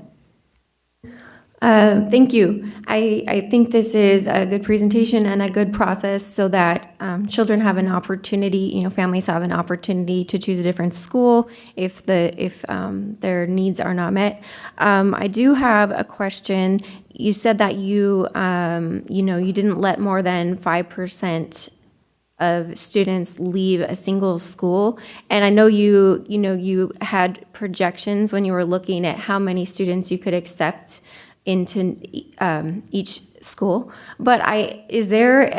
Thank you. I think this is a good presentation and a good process so that children have an opportunity, families have an opportunity to choose a different school if their needs are not met. I do have a question. You said that you didn't let more than 5% of students leave a single school, and I know you had projections when you were looking at how many students you could accept into each school, but is there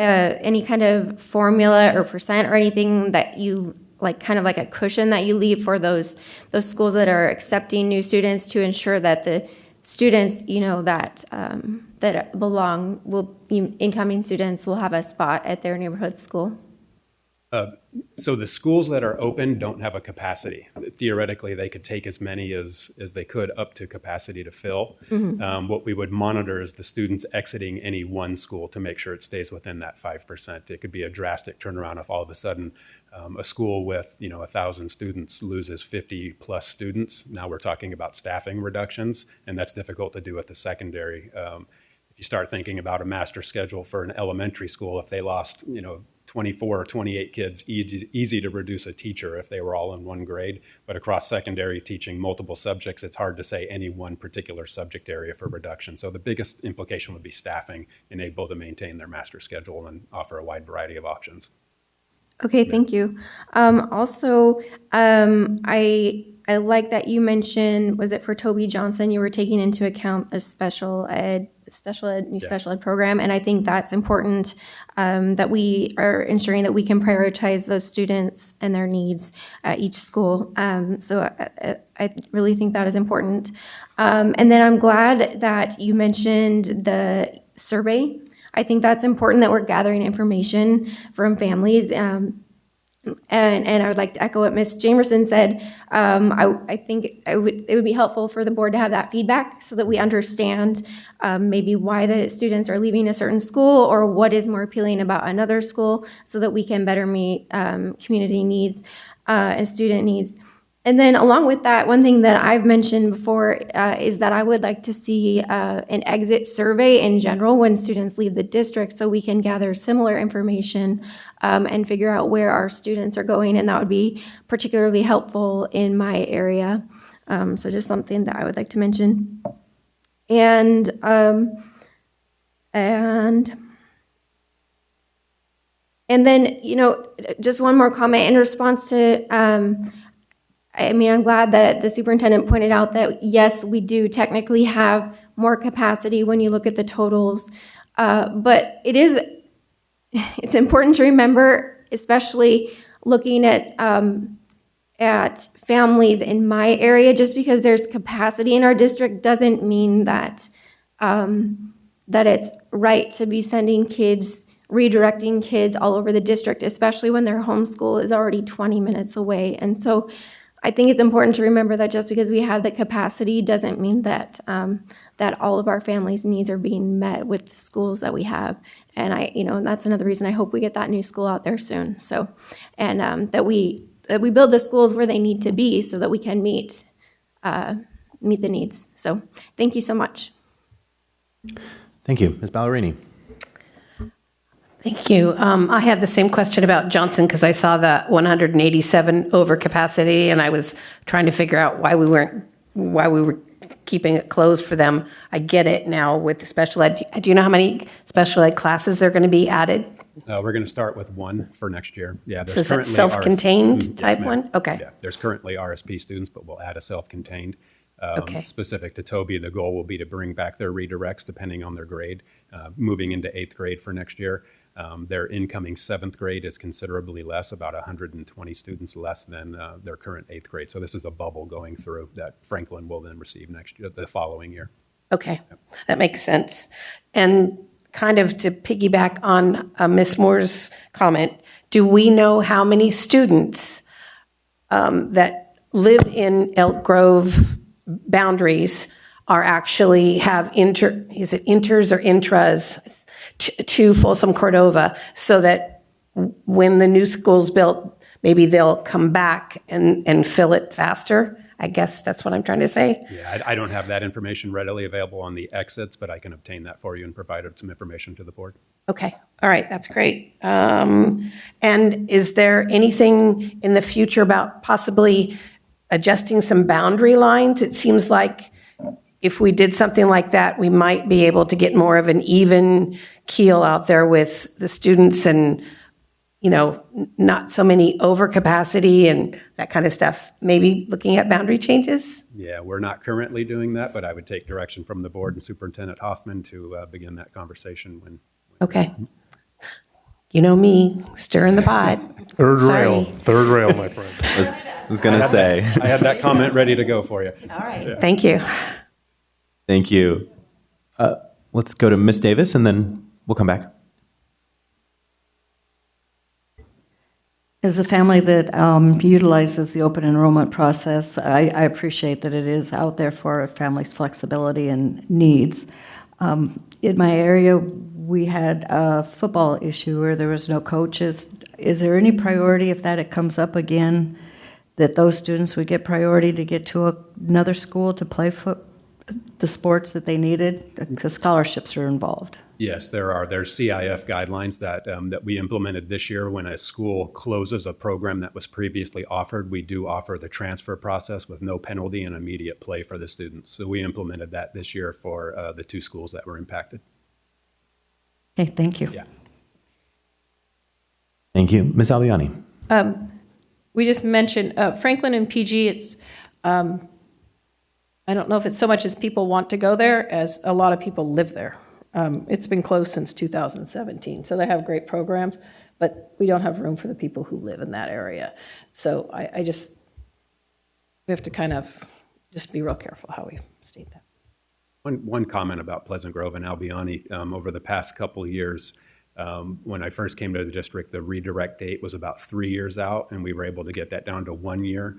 any kind of formula or percent or anything that you kind of like a cushion that you leave for those schools that are accepting new students to ensure that the students that belong incoming students will have a spot at their neighborhood school? So the schools that are open don't have a capacity. Theoretically, they could take as many as they could up to capacity to fill. What we would monitor is the students exiting any one school to make sure it stays within that 5%. It could be a drastic turnaround if all of a sudden a school with 1,000 students loses 50 plus students. Now we're talking about staffing reductions, and that's difficult to do at the secondary. If you start thinking about a master schedule for an elementary school, if they lost 24 or 28 kids, easy to reduce a teacher if they were all in one grade. But across secondary, teaching multiple subjects, it's hard to say any one particular subject area for reduction. So the biggest implication would be staffing and able to maintain their master schedule and offer a wide variety of options. Okay, thank you. Also, I like that you mentioned, was it for Toby Johnson, you were taking into account a special ed program, and I think that's important, that we are ensuring that we can prioritize those students and their needs at each school. So I really think that is important. And then I'm glad that you mentioned the survey. I think that's important that we're gathering information from families. And I would like to echo what Ms. Jamerson said. I think it would be helpful for the board to have that feedback so that we understand maybe why the students are leaving a certain school or what is more appealing about another school so that we can better meet community needs and student needs. And then along with that, one thing that I've mentioned before is that I would like to see an exit survey in general when students leave the district so we can gather similar information and figure out where our students are going, and that would be particularly helpful in my area. So just something that I would like to mention. And then, just one more comment in response to I'm glad that the superintendent pointed out that, yes, we do technically have more capacity when you look at the totals, but it's important to remember, especially looking at families in my area, just because there's capacity in our district doesn't mean that it's right to be sending kids, redirecting kids all over the district, especially when their home school is already 20 minutes away. And so I think it's important to remember that just because we have the capacity doesn't mean that that all of our families' needs are being met with the schools that we have. And and that's another reason I hope we get that new school out there soon. So, and that we build the schools where they need to be so that we can meet the needs. So, thank you so much. Thank you, Ms. Ballerini. Thank you. I had the same question about Johnson because I saw that 187 overcapacity, and I was trying to figure out why we were keeping it closed for them. I get it now with the special ed. Do you know how many special ed classes are going to be added? We're going to start with one for next year. Yeah, so is that self-contained type one? Okay. Yeah, there's currently RSP students, but we'll add a self-contained. Okay. Specific to Toby, the goal will be to bring back their redirects depending on their grade, moving into 8th grade for next year. Their incoming 7th grade is considerably less, about 120 students less than their current 8th grade. So this is a bubble going through that Franklin will then receive next year, the following year. Okay, that makes sense. And kind of to piggyback on Ms. Moore's comment, do we know how many students that live in Elk Grove boundaries are actually have inters or intras to Folsom Cordova, so that when the new school's built, maybe they'll come back and fill it faster? I guess that's what I'm trying to say. Yeah, I don't have that information readily available on the exits, but I can obtain that for you and provide some information to the board. Okay, all right, that's great. And is there anything in the future about possibly adjusting some boundary lines? It seems like if we did something like that, we might be able to get more of an even keel out there with the students and, not so many overcapacity and that kind of stuff. Maybe looking at boundary changes? Yeah, we're not currently doing that, but I would take direction from the board and Superintendent Hoffman to begin that conversation when. Okay. You know me, stirring the pot. Third rail, my friend. I was going to say. I had that comment ready to go for you. All right. Yeah. Thank you. Thank you. Let's go to Ms. Davis, and then we'll come back. As a family that utilizes the open enrollment process, I appreciate that it is out there for a family's flexibility and needs. In my area, we had a football issue where there was no coaches. Is there any priority if that comes up again, that those students would get priority to get to another school to play the sports that they needed? Because scholarships are involved. Yes, there are. There's CIF guidelines that we implemented this year. When a school closes a program that was previously offered, we do offer the transfer process with no penalty and immediate play for the students. So we implemented that this year for the 2 schools that were impacted. Okay, thank you. Yeah. Thank you. Ms. Albiani. We just mentioned Franklin and PG. It's I don't know if it's so much as people want to go there as a lot of people live there. It's been closed since 2017, so they have great programs, but we don't have room for the people who live in that area. So we have to kind of just be real careful how we state that. One comment about Pleasant Grove and Albiani, over the past couple of years, when I first came to the district, the redirect date was about 3 years out, and we were able to get that down to 1 year.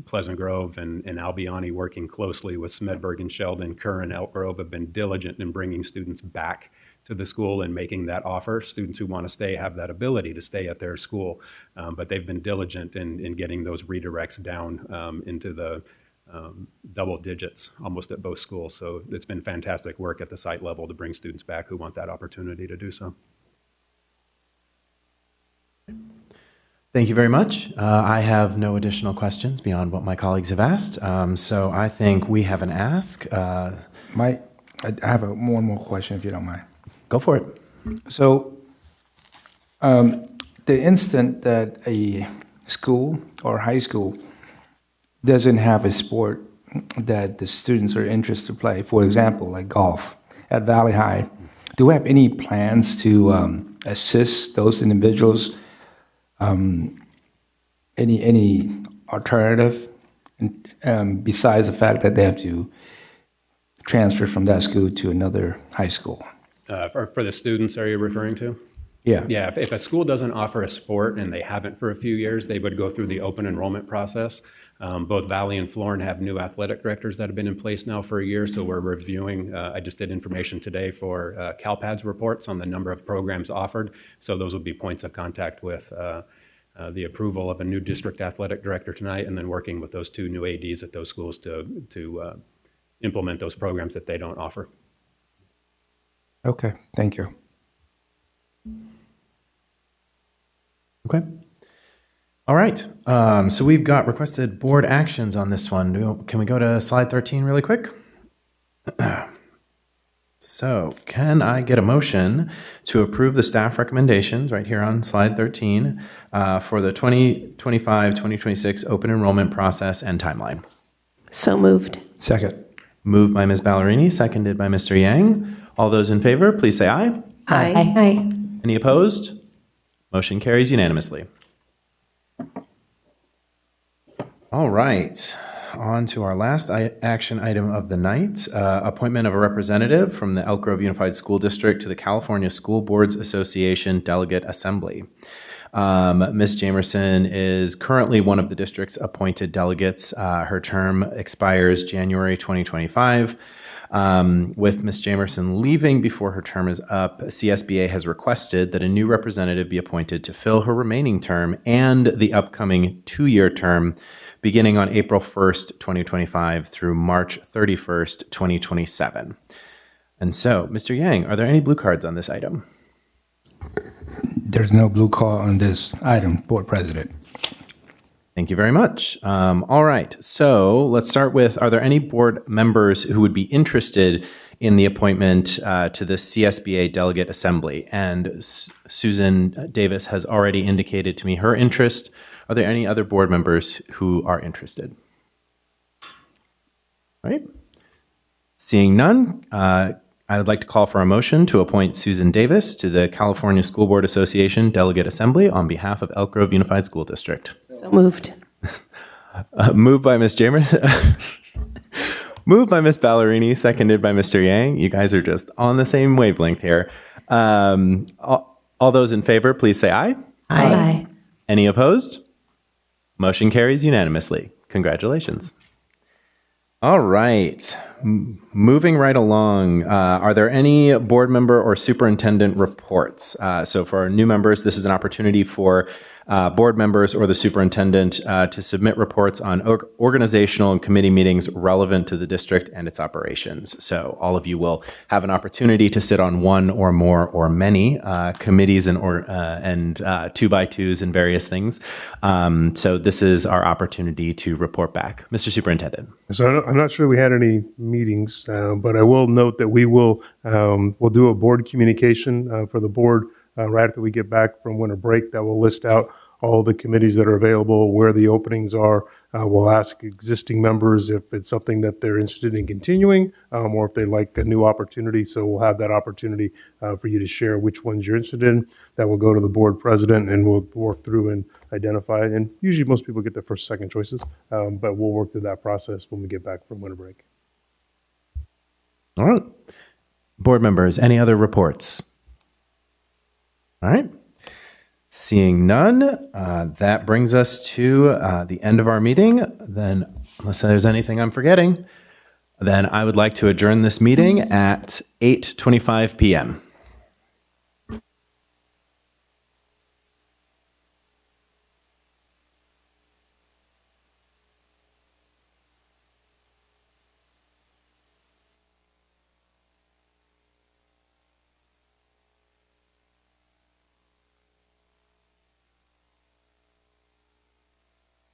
Pleasant Grove and Albiani, working closely with Smedberg and Sheldon, Kerr and Elk Grove, have been diligent in bringing students back to the school and making that offer. Students who want to stay have that ability to stay at their school, but they've been diligent in getting those redirects down into the double digits almost at both schools. So it's been fantastic work at the site level to bring students back who want that opportunity to do so. Thank you very much. I have no additional questions beyond what my colleagues have asked. So I think we have an ask. I have one more question, if you don't mind. Go for it. So the instant that a school or high school doesn't have a sport that the students are interested to play, for example, like golf at Valley High, do we have any plans to assist those individuals? Any alternative besides the fact that they have to transfer from that school to another high school? For the students, are you referring to? Yeah. Yeah, if a school doesn't offer a sport and they haven't for a few years, they would go through the open enrollment process. Both Valley and Florin have new athletic directors that have been in place now for a year, so we're reviewing. I just did information today for CalPADS reports on the number of programs offered, so those will be points of contact with the approval of a new district athletic director tonight, and then working with those 2 new ADs at those schools to implement those programs that they don't offer. Okay, thank you. Okay. All right. So we've got requested board actions on this one. Can we go to slide 13 really quick? So can I get a motion to approve the staff recommendations right here on slide 13 for the 2025-2026 open enrollment process and timeline? So moved. Second. Moved by Ms. Ballerini, seconded by Mr. Yang. All those in favor, please say aye. Aye. Aye. Any opposed? Motion carries unanimously. All right. On to our last action item of the night, appointment of a representative from the Elk Grove Unified School District to the California School Boards Association Delegate Assembly. Ms. Jamerson is currently one of the district's appointed delegates. Her term expires January 2025. With Ms. Jamerson leaving before her term is up, CSBA has requested that a new representative be appointed to fill her remaining term and the upcoming 2-year term beginning on April 1st, 2025 through March 31st, 2027. And so, Mr. Yang, are there any blue cards on this item? There's no blue card on this item, Board President. Thank you very much. All right, so let's start with, are there any board members who would be interested in the appointment to the CSBA Delegate Assembly? And Susan Davis has already indicated to me her interest. Are there any other board members who are interested? All right. Seeing none, I would like to call for a motion to appoint Susan Davis to the California School Board Association Delegate Assembly on behalf of Elk Grove Unified School District. So moved. Moved by Ms. Jamerson. Moved by Ms. Ballerini, seconded by Mr. Yang. You guys are just on the same wavelength here. All those in favor, please say aye. Aye. Any opposed? Motion carries unanimously. Congratulations. All right, moving right along. Are there any board member or superintendent reports? So for our new members, this is an opportunity for board members or the superintendent to submit reports on organizational and committee meetings relevant to the district and its operations. So all of you will have an opportunity to sit on one or more or many committees and 2x2s and various things. So this is our opportunity to report back. Mr. Superintendent. So I'm not sure we had any meetings, but I will note that we'll do a board communication for the board right after we get back from winter break that will list out all the committees that are available, where the openings are. We'll ask existing members if it's something that they're interested in continuing or if they like a new opportunity. So we'll have that opportunity for you to share which ones you're interested in. That will go to the board president and we'll work through and identify. And usually most people get their first, second choices, but we'll work through that process when we get back from winter break. All right. Board members, any other reports? All right. Seeing none, that brings us to the end of our meeting. Then, unless there's anything I'm forgetting, then I would like to adjourn this meeting at 8:25 p.m.